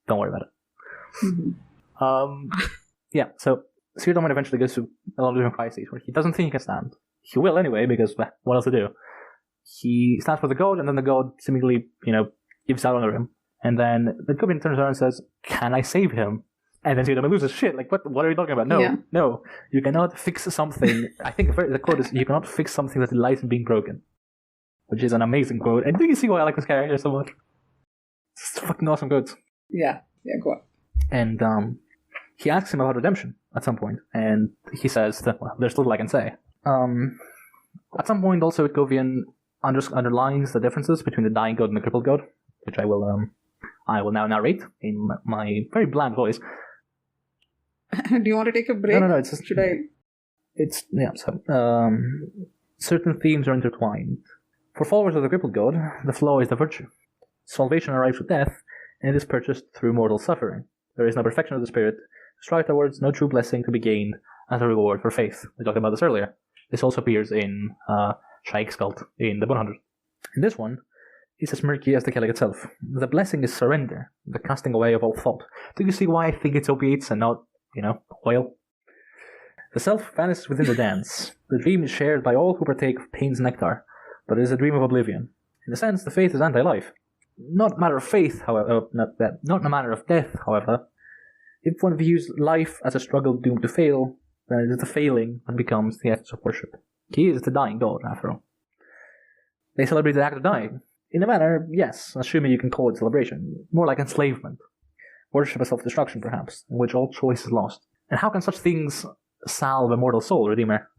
Don't worry about it. Mm-hmm. Yeah, so Cyrodiil eventually goes through a lot of different crises where he doesn't think he can stand. He will anyway, because what else to do? He stands for the god, and then the god seemingly, gives out under him. And then the Goblin turns around and says, "Can I save him?" And then Cyrodiil loses shit. Like, what are you talking about? No, you cannot fix something. I think the quote is, "You cannot fix something that lies in being broken," which is an amazing quote. And do you see why I like this character so much? It's fucking awesome quotes. Yeah, go on. And he asks him about redemption at some point, and he says that, there's little I can say. At some point, also, Govian underlines the differences between the dying god and the crippled god, which I will now narrate in my very bland voice. Do you want to take a break? No. It's just, Should I? It's certain themes are intertwined. For followers of the crippled god, the flaw is the virtue. Salvation arrives with death, and it is purchased through mortal suffering. There is no perfection of the spirit to strive towards, no true blessing to be gained as a reward for faith. We talked about this earlier. This also appears in Shaik's cult in the 100. In this one, it's as murky as the Kellic itself. The blessing is surrender, the casting away of all thought. Do you see why I think it's opiates and not, oil? The self vanishes within the dance. The dream is shared by all who partake of pain's nectar, but it is a dream of oblivion. In a sense, the faith is anti-life. Not a matter of faith, however, not a matter of death, however. If one views life as a struggle doomed to fail, then it is the failing that becomes the essence of worship. He is the dying god, after all. They celebrate the act of dying. In a manner, yes, assuming you can call it celebration. More like enslavement. Worship of self-destruction, perhaps, in which all choice is lost. And how can such things salve a mortal soul, Redeemer?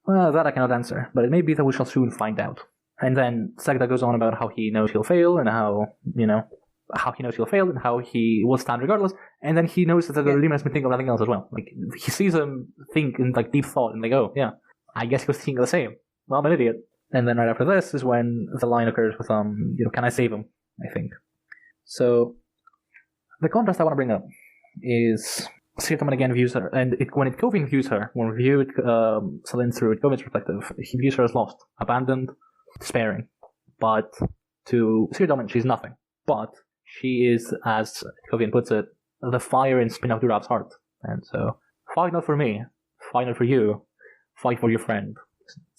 Well, that I cannot answer, but it may be that we shall soon find out. And then Segda goes on about how he knows he'll fail, and how he knows he'll fail, and how he will stand regardless, and then he knows that the Redeemer has been thinking of nothing else as well. Like, he sees him think in, deep thought, and I guess he was thinking the same. Well, I'm an idiot. And then right after this is when the line occurs with, can I save him, I think. So, the contrast I want to bring up is Cyrodiil again views her, and when Govian views her, when we view Selene through Govian's perspective, he views her as lost, abandoned, despairing. But to Cyrodiil, she's nothing. But she is, as Govian puts it, the fire in Spin of Durab's heart. And so, fight not for me, fight not for you, fight for your friend,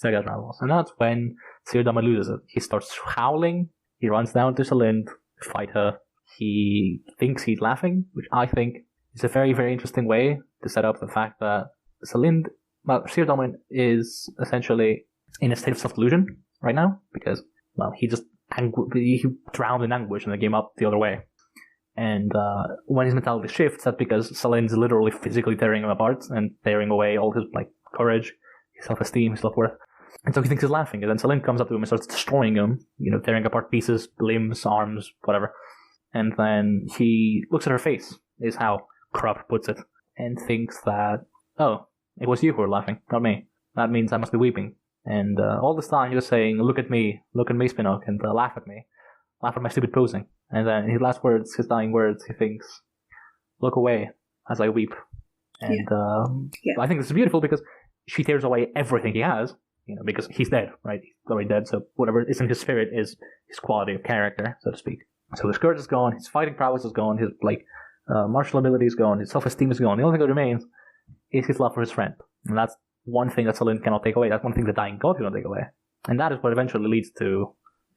Segda Ravos. And that's when Cyrodiil loses it. He starts howling, he runs down to Selene to fight her. He thinks he's laughing, which I think is a very, very interesting way to set up the fact that Cyrodiil is essentially in a state of self-delusion right now, because, he just he drowned in anguish and then came up the other way. And when his mentality shifts, that's because Selene's literally physically tearing him apart and tearing away all his courage, his self-esteem, his self-worth. And so he thinks he's laughing, and then Selene comes up to him and starts destroying him, tearing apart pieces, limbs, arms, whatever. And then he looks at her face, is how Krupp puts it, and thinks that, oh, it was you who were laughing, not me. That means I must be weeping. And all this time he was saying, look at me, Spinok, and laugh at me. Laugh at my stupid posing. And then in his last words, his dying words, he thinks, look away as I weep. And I think this is beautiful because she tears away everything he has, because he's dead, right? He's already dead, so whatever is in his spirit is his quality of character, so to speak. So his courage is gone, his fighting prowess is gone, his martial ability is gone, his self-esteem is gone. The only thing that remains is his love for his friend. And that's one thing that Selene cannot take away. That's one thing the dying god cannot take away. And that is what eventually leads to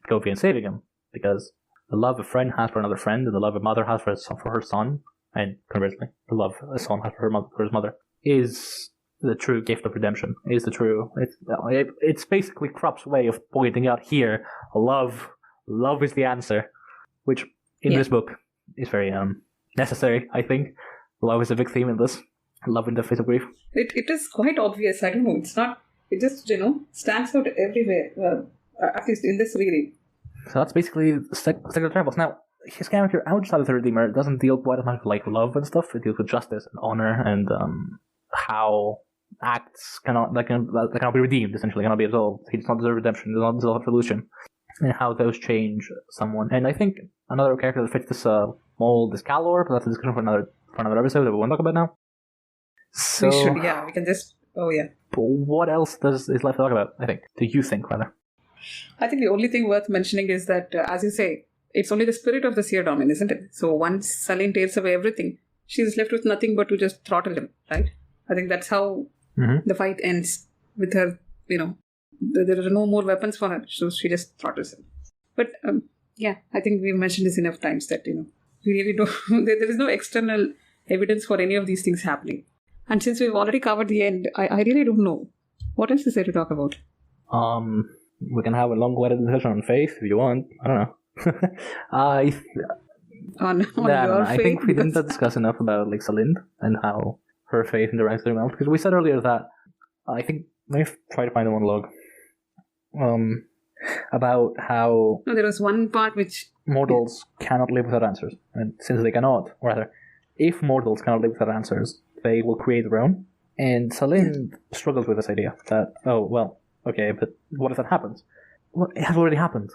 Govian saving him. Because the love a friend has for another friend, and the love a mother has for her son, and conversely, the love a son has for his mother, is the true gift of redemption. It's basically Krupp's way of pointing out here, love is the answer. Which, in this book, is very necessary, I think. Love is a big theme in this. Love in the face of grief. It is quite obvious. I don't know. It just, stands out everywhere, at least in this reading. So that's basically Secret Travels. Now, his character outside of the Redeemer doesn't deal quite as much with like love and stuff. It deals with justice and honor and how acts cannot be redeemed, essentially, cannot be absolved. He does not deserve redemption, he does not deserve absolution, and how those change someone. And I think another character that fits this mold is Calor, but that's a discussion for another episode that we won't talk about now. So, we can just. Oh yeah. But what else is left to talk about? Do you think, rather? I think the only thing worth mentioning is that, as you say, it's only the spirit of the Seer Domin, isn't it? So once Selene takes away everything, she's left with nothing but to just throttle him, right? I think that's how the fight ends with her. There are no more weapons for her, so she just throttles him. But I think we've mentioned this enough times that we really don't. There is no external evidence for any of these things happening. And since we've already covered the end, I really don't know. What else is there to talk about? We can have a long-awaited discussion on faith if you want. I don't know. I think we didn't discuss enough about like Selene and how her faith interacts with her, because we said earlier that I think let me try to find the monologue about how there was one part which mortals cannot live without answers, and since they cannot, or rather, if mortals cannot live without answers, they will create their own. And Selene struggles with this idea that okay, but what if that happens? Well, it has already happened,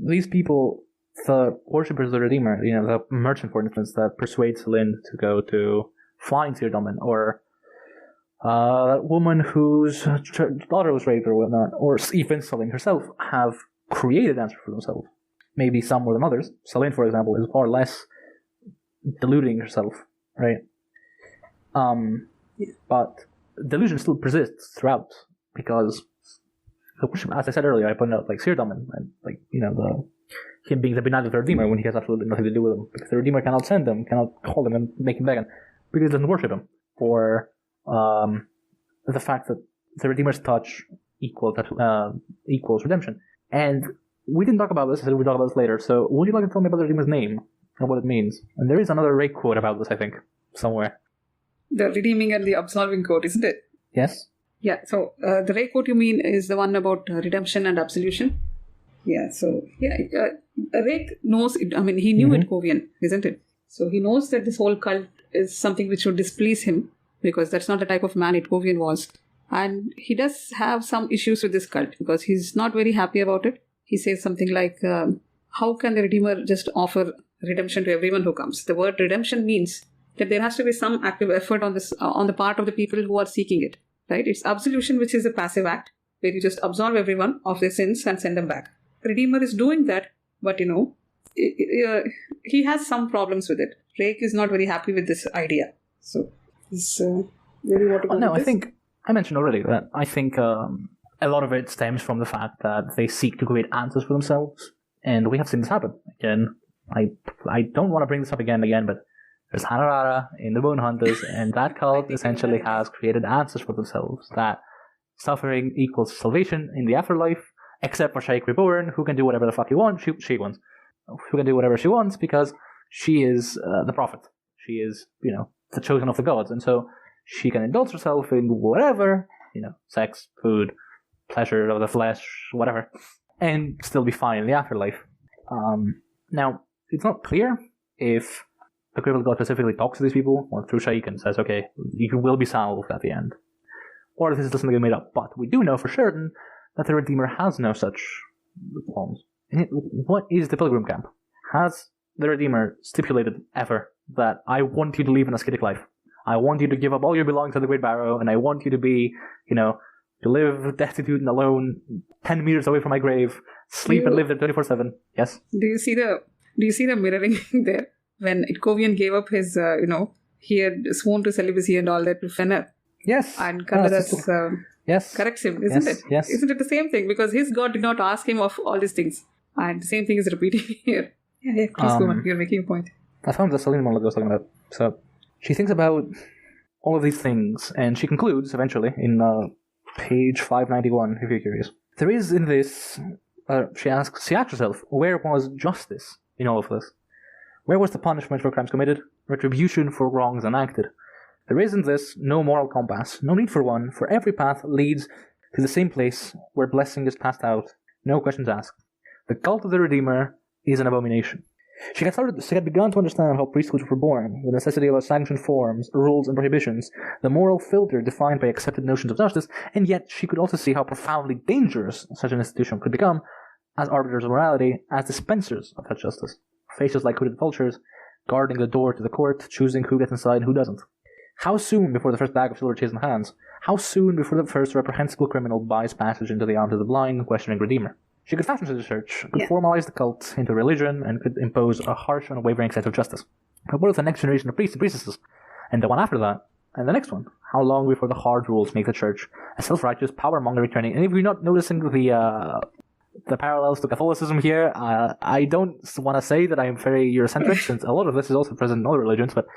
These people, the worshippers of the Redeemer, the merchant, for instance, that persuades Selene to go to flying Seer Domin, or that woman whose daughter was raped or whatnot, or even Selene herself, have created answers for themselves. Maybe some more than others. Selene, for example, is far less deluding herself, right? But delusion still persists throughout, because as I said earlier, I pointed out like Seer Domin and him being the benighted of the Redeemer when he has absolutely nothing to do with him, because the Redeemer cannot send him, cannot call him and make him beckon, because he doesn't worship him. Or the fact that the Redeemer's touch equals redemption. And we didn't talk about this. I said we'll talk about this later. So would you like to tell me about the Redeemer's name and what it means? And there is another Rake quote about this, I think, somewhere. The redeeming and the absolving quote, isn't it? Yes. Yeah, so the Rake quote you mean is the one about redemption and absolution? Yeah, so Rake knows it. I mean, he knew it, Kovian, isn't it? So he knows that this whole cult is something which would displease him, because that's not the type of man Kovian was. And he does have some issues with this cult, because he's not very happy about it. He says something like, how can the Redeemer just offer redemption to everyone who comes? The word redemption means that there has to be some active effort on this on the part of the people who are seeking it. Right? It's absolution, which is a passive act, where you just absolve everyone of their sins and send them back. Redeemer is doing that, but he has some problems with it. Rake is not very happy with this idea. So he's really what to do with this. I think I mentioned already that I think a lot of it stems from the fact that they seek to create answers for themselves, and we have seen this happen again. I don't want to bring this up again and again, but there's Hanarara in the Bone Hunters, and that cult essentially has created answers for themselves, that suffering equals salvation in the afterlife, except for Shaik Reborn, who can do whatever the fuck he wants. She wants. Who can do whatever she wants because she is the prophet. She is, the chosen of the gods, and so she can indulge herself in whatever, sex, food, pleasure of the flesh, whatever, and still be fine in the afterlife. Now, it's not clear if the crippled god specifically talks to these people, or through Shaik and says, okay, you will be salved at the end. Or if this is just something made up. But we do know for certain that the Redeemer has no such qualms. What is the Pilgrim Camp? Has the Redeemer stipulated ever that I want you to live an ascetic life? I want you to give up all your belongings to the Great Barrow, and I want you to be, to live destitute and alone 10 meters away from my grave, sleep and live there 24/7. Yes? Do you see the mirroring there? When Itkovian gave up his, he had sworn to celibacy and all that to Fenner. Yes. And Kaladas corrects him, isn't it? Yes. Isn't it the same thing? Because his God did not ask him of all these things. And the same thing is repeating here. Yeah, please go on. You're making a point. I found the Selene monologue I was talking about. So she thinks about all of these things, and she concludes eventually in page 591, if you're curious. There is in this, she asks herself, where was justice in all of this? Where was the punishment for crimes committed, retribution for wrongs enacted? There is in this no moral compass, no need for one, for every path leads to the same place where blessing is passed out, no questions asked. The cult of the Redeemer is an abomination. She had begun to understand how priesthoods were born, the necessity of sanctioned forms, rules, and prohibitions, the moral filter defined by accepted notions of justice, and yet she could also see how profoundly dangerous such an institution could become as arbiters of morality, as dispensers of such justice. Faces like hooded vultures, guarding the door to the court, choosing who gets inside and who doesn't. How soon before the first bag of silver chased in hands? How soon before the first reprehensible criminal buys passage into the arms of the blind, questioning Redeemer? She could fashion the church, could formalize the cult into religion, and could impose a harsh and unwavering sense of justice. But what of the next generation of priests and priestesses? And the one after that? And the next one? How long before the hard rules make the church a self-righteous, power-mongering returning? And if you're not noticing the parallels to Catholicism here, I don't want to say that I am very Eurocentric, since a lot of this is also present in other religions, but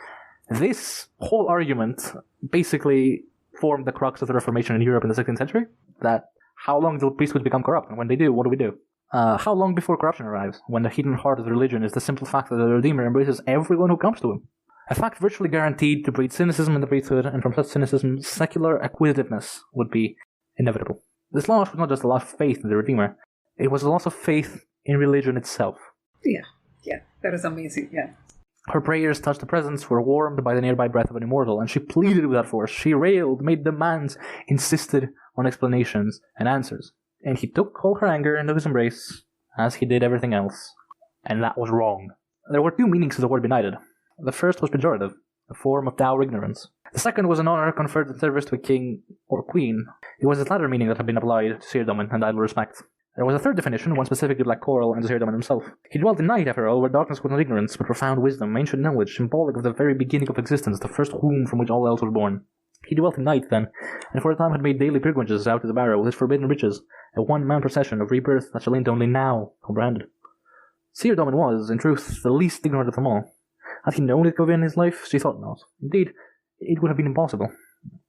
this whole argument basically formed the crux of the Reformation in Europe in the 16th century, that how long till priesthoods become corrupt? And when they do, what do we do? How long before corruption arrives? When the hidden heart of the religion is the simple fact that the Redeemer embraces everyone who comes to him. A fact virtually guaranteed to breed cynicism in the priesthood, and from such cynicism, secular acquisitiveness would be inevitable. This loss was not just a loss of faith in the Redeemer, it was a loss of faith in religion itself. Yeah, that is amazing, yeah. Her prayers touched the presence, were warmed by the nearby breath of an immortal, and she pleaded without force. She railed, made demands, insisted on explanations and answers. And he took all her anger into his embrace, as he did everything else. And that was wrong. There were two meanings to the word benighted. The first was pejorative, a form of dour ignorance. The second was an honor conferred in service to a king or queen. It was this latter meaning that had been applied to Sir Domin and idle respect. There was a third definition, one specific to Black Coral and Sir Domin himself. He dwelt in night, after all, where darkness was not ignorance, but profound wisdom, ancient knowledge, symbolic of the very beginning of existence, the first womb from which all else was born. He dwelt in night, then, and for a time had made daily pilgrimages out to the barrow with his forbidden riches, a one-man procession of rebirth that Shalint only now comprehended. Sir Domin was, in truth, the least ignorant of them all. Had he known it in his life? She thought not. Indeed, it would have been impossible.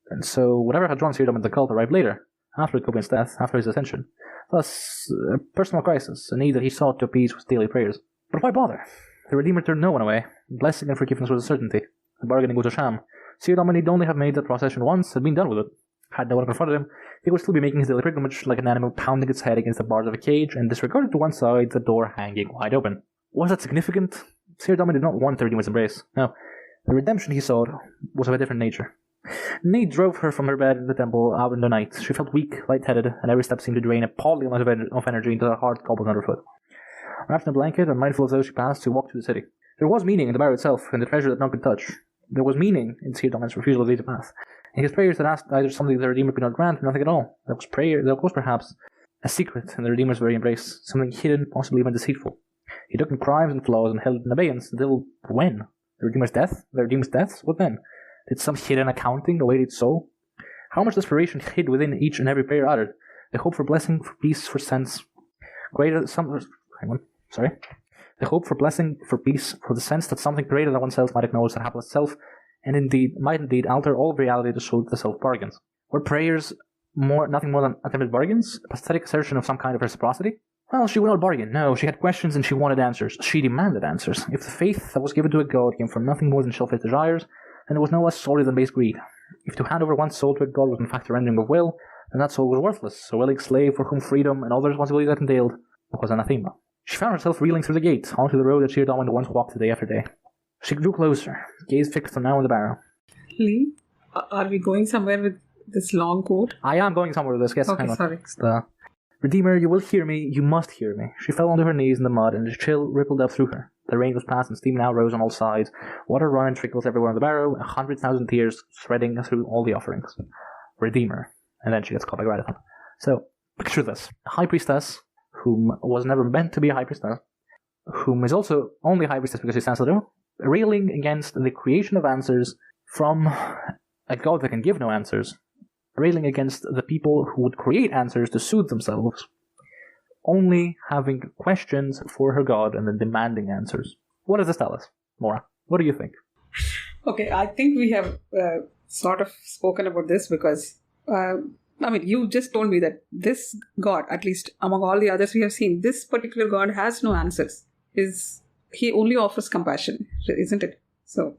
And so, whatever had drawn Sir Domin to the cult arrived later, after Cobain's death, after his ascension. Thus, a personal crisis, a need that he sought to appease with daily prayers. But why bother? The Redeemer turned no one away. Blessing and forgiveness was a certainty. The bargaining was a sham. Sir Domin need only have made that procession once and been done with it. Had no one confronted him, he would still be making his daily pilgrimage like an animal pounding its head against the bars of a cage and disregarded to one side the door hanging wide open. Was that significant? Sir Domin did not want the Redeemer's embrace. No, the redemption he sought was of a different nature. Need drove her from her bed in the temple out in the night. She felt weak, light-headed, and every step seemed to drain a appalling amount of energy into the hard cobbles underfoot. Wrapped in a blanket and mindful of those she passed, she walked through the city. There was meaning in the barrow itself, in the treasure that none could touch. There was meaning in Sir Domin's refusal to lead the path. In his prayers that asked either something the Redeemer could not grant or nothing at all. There was perhaps a secret in the Redeemer's very embrace, something hidden, possibly even deceitful. He took in crimes and flaws and held in abeyance until when? The Redeemer's death? The Redeemer's death? What then? Did some hidden accounting await its soul? How much desperation hid within each and every prayer uttered? The hope for blessing, for peace, for sense. The hope for blessing, for peace, for the sense that something greater than oneself might acknowledge the hapless self, and might indeed alter all reality to suit the self-bargains. Were prayers nothing more than attempted bargains? A pathetic assertion of some kind of reciprocity? Well, she would not bargain. No, she had questions and she wanted answers. She demanded answers. If the faith that was given to a god came from nothing more than selfish desires, then it was no less solid than base greed. If to hand over one's soul to a god was in fact a rendering of will, then that soul was worthless, a willing slave for whom freedom and all the responsibility that entailed was anathema. She found herself reeling through the gate, onto the road that Sir Domin once walked day after day. She drew closer, gaze fixed on now in the barrow. Lee, are we going somewhere with this long quote? I am going somewhere with this, yes. Okay, sorry. Redeemer, you will hear me, you must hear me. She fell onto her knees in the mud, and a chill rippled up through her. The rain was past, and steam now rose on all sides. Water ran and trickles everywhere in the barrow, 100,000 tears threading through all the offerings. Redeemer. And then she gets caught by gratitude. So, picture this. A high priestess, whom was never meant to be a high priestess, whom is also only a high priestess because she stands alone, railing against the creation of answers from a god that can give no answers, railing against the people who would create answers to suit themselves, only having questions for her god and then demanding answers. What does this tell us, Maura? What do you think? Okay, I think we have sort of spoken about this because, you just told me that this god, at least among all the others we have seen, this particular god has no answers. He only offers compassion, isn't it? So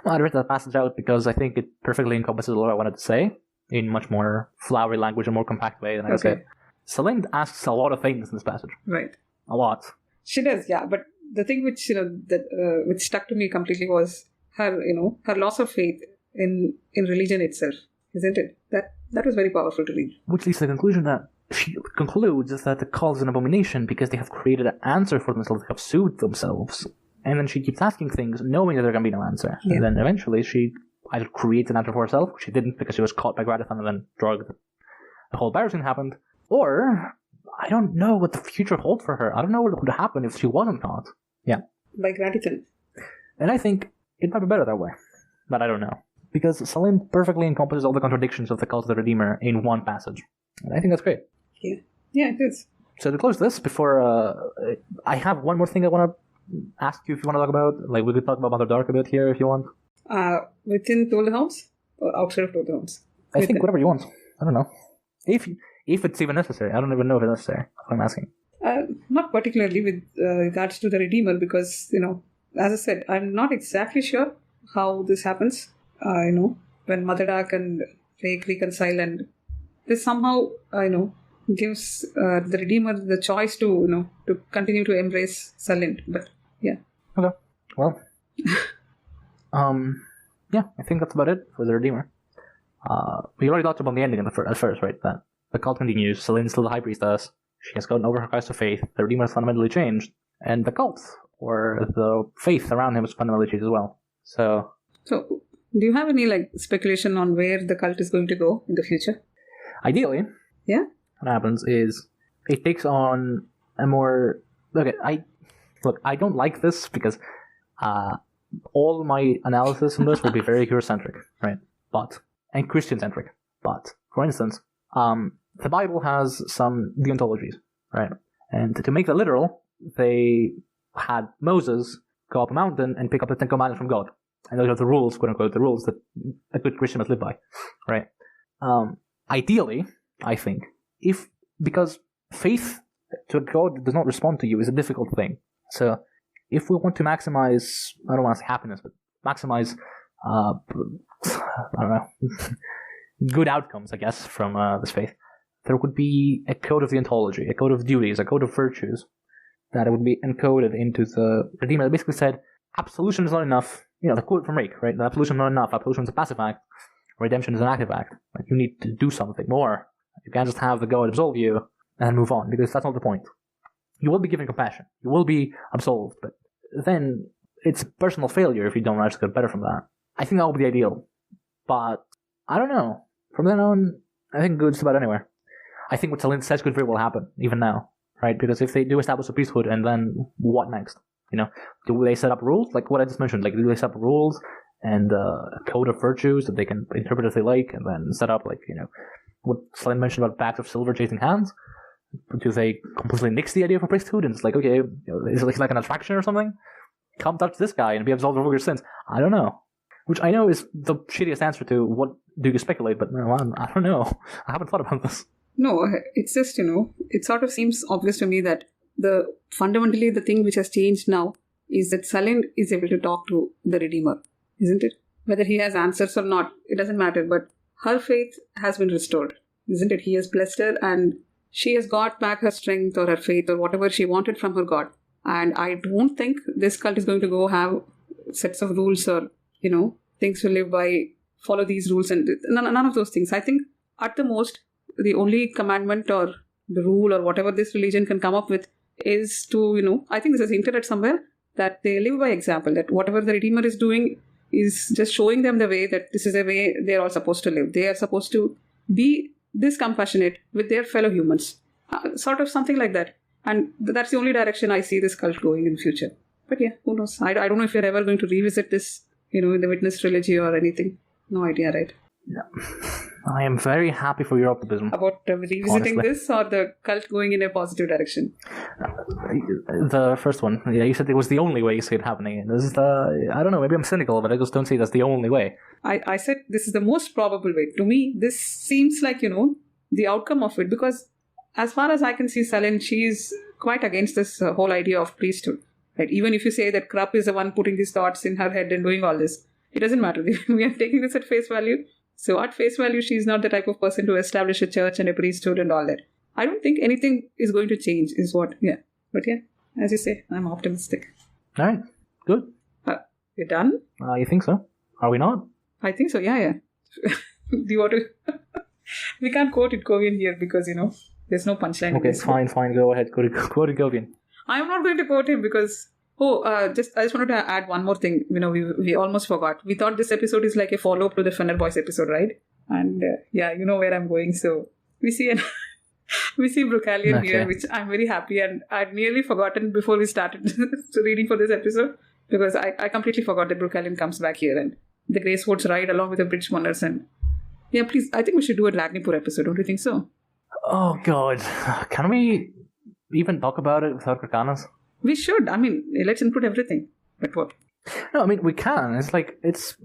Well, I read that passage out because I think it perfectly encompasses what I wanted to say in much more flowery language, a more compact way than I said. Celine asks a lot of things in this passage. Right. A lot. She does, yeah. But the thing which which stuck to me completely was her her loss of faith in religion itself, isn't it? That was very powerful to read. Which leads to the conclusion that she concludes is that the cult is an abomination because they have created an answer for themselves, they have soothed themselves. And then she keeps asking things, knowing that there can be no answer. Yeah. And then eventually she either creates an answer for herself, which she didn't because she was caught by Gratathon and then drugged. The whole virus thing happened. Or, I don't know what the future holds for her. I don't know what would happen if she wasn't caught. Yeah. By Gratathon. And I think it might be better that way. But I don't know. Because Celine perfectly encompasses all the contradictions of the cult of the Redeemer in one passage. And I think that's great. Yeah. Yeah, it is. So to close this, before I have one more thing I want to ask you if you want to talk about. Like, we could talk about Mother Dark a bit here if you want. Within Toll the Hounds? Or outside of Toll the Hounds? I think whatever you want. I don't know. If it's even necessary. I don't even know if it's necessary. I'm asking. Not particularly with regards to the Redeemer because, as I said, I'm not exactly sure how this happens. When Mother Dark and Drake reconcile, and this somehow, gives the Redeemer the choice to continue to embrace Celine. But yeah. Okay. Well. Yeah, I think that's about it for the Redeemer. We already talked about the ending at first, right? That the cult continues. Celine's still the High Priestess. She has gotten over her crisis of faith. The Redeemer has fundamentally changed, and the cult or the faith around him has fundamentally changed as well. So, do you have any speculation on where the cult is going to go in the future? Ideally, yeah. What happens is it takes on a more I don't like this because all my analysis on this will be very Hero-centric, right? And Christian-centric. But, for instance, the Bible has some deontologies, right? And to make that literal, they had Moses go up a mountain and pick up the Ten Commandments from God. And those are the rules, quote-unquote, the rules that a good Christian must live by, right? Ideally, I think, because faith to God does not respond to you is a difficult thing. So, if we want to maximize, I don't want to say happiness, but maximize, I don't know, good outcomes, I guess, from this faith, there would be a code of deontology, a code of duties, a code of virtues that would be encoded into the Redeemer that basically said, absolution is not enough. The quote from Rake, right? The absolution is not enough. Absolution is a passive act. Redemption is an active act. You need to do something more. You can't just have the God absolve you and move on, because that's not the point. You will be given compassion. You will be absolved, but then it's personal failure if you don't manage to get better from that. I think that would be the ideal. But I don't know. From then on, I think good's about anywhere. I think what Celine says could very well happen, even now, right? Because if they do establish a priesthood, and then what next? Do they set up rules? Like what I just mentioned, do they set up rules and a code of virtues that they can interpret as they like, and then set up, what Celine mentioned about bags of silver chasing hands? Do they completely nix the idea of a priesthood, and it's okay, is it like an attraction or something? Come touch this guy and be absolved of all your sins. I don't know. Which I know is the shittiest answer to what do you speculate, but no, I don't know. I haven't thought about this. No, it's just, it sort of seems obvious to me that fundamentally the thing which has changed now is that Celine is able to talk to the Redeemer, isn't it? Whether he has answers or not, it doesn't matter, but her faith has been restored, isn't it? He has blessed her and she has got back her strength or her faith or whatever she wanted from her God. And I don't think this cult is going to go have sets of rules or, things to live by, follow these rules and none of those things. I think at the most, the only commandment or the rule or whatever this religion can come up with is to, I think this is hinted at somewhere, that they live by example, that whatever the Redeemer is doing is just showing them the way, that this is the way they're all supposed to live. They are supposed to be this compassionate with their fellow humans. Sort of something like that. And that's the only direction I see this cult going in the future. But yeah, who knows? I don't know if you're ever going to revisit this, in the Witness trilogy or anything. No idea, right? No. I am very happy for your optimism. About revisiting this or the cult going in a positive direction? The first one. Yeah, you said it was the only way you see it happening. This is I don't know, maybe I'm cynical, but I just don't see that's the only way. I said this is the most probable way. To me, this seems like, the outcome of it. Because as far as I can see, Celine, she's quite against this whole idea of priesthood. Right? Even if you say that Krupp is the one putting these thoughts in her head and doing all this, It doesn't matter. We are taking this at face value. So at face value, she's not the type of person to establish a church and a priesthood and all that. I don't think anything is going to change is what, yeah. But yeah, as you say, I'm optimistic. All right, good. You're done? You think so? Are we not? I think so, yeah. Do you want to... We can't quote it Kovian here because, there's no punchline. Okay, fine, go ahead. Quote it Kovian. I'm not going to quote him because... I just wanted to add one more thing. We almost forgot. We thought this episode is like a follow-up to the Fenner Boys episode, right? And you know where I'm going. So we see Brucalion here, which I'm very happy. And I'd nearly forgotten before we started reading for this episode because I completely forgot that Brucalion comes back here and the Grey Swords ride along with the Bridgemourners. And yeah, please, I think we should do a Ragnipur episode. Don't you think so? Oh, God. Can we even talk about it without Kracanas? We should. I mean, let's include everything. But what? No, I mean, we can. It's...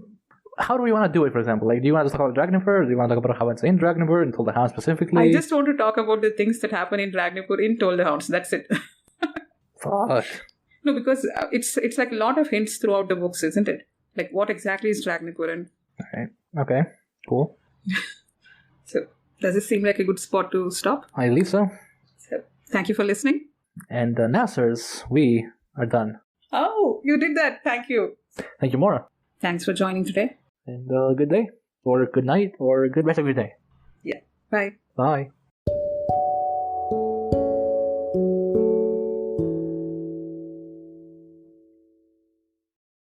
How do we want to do it, for example? Like, do you want to talk about Ragnipur? Or do you want to talk about how it's in Ragnipur and Told the Hounds specifically? I just want to talk about the things that happen in Ragnipur in Told the Hounds. That's it. Fuck. No, because it's like a lot of hints throughout the books, isn't it? Like, what exactly is Ragnipur? And... Alright. Okay. Cool. So, does it seem like a good spot to stop? I believe so. So, thank you for listening. And now, sirs, we are done. Oh, you did that. Thank you. Thank you, Mora. Thanks for joining today. And good day, or good night, or good rest of your day. Yeah. Bye. Bye.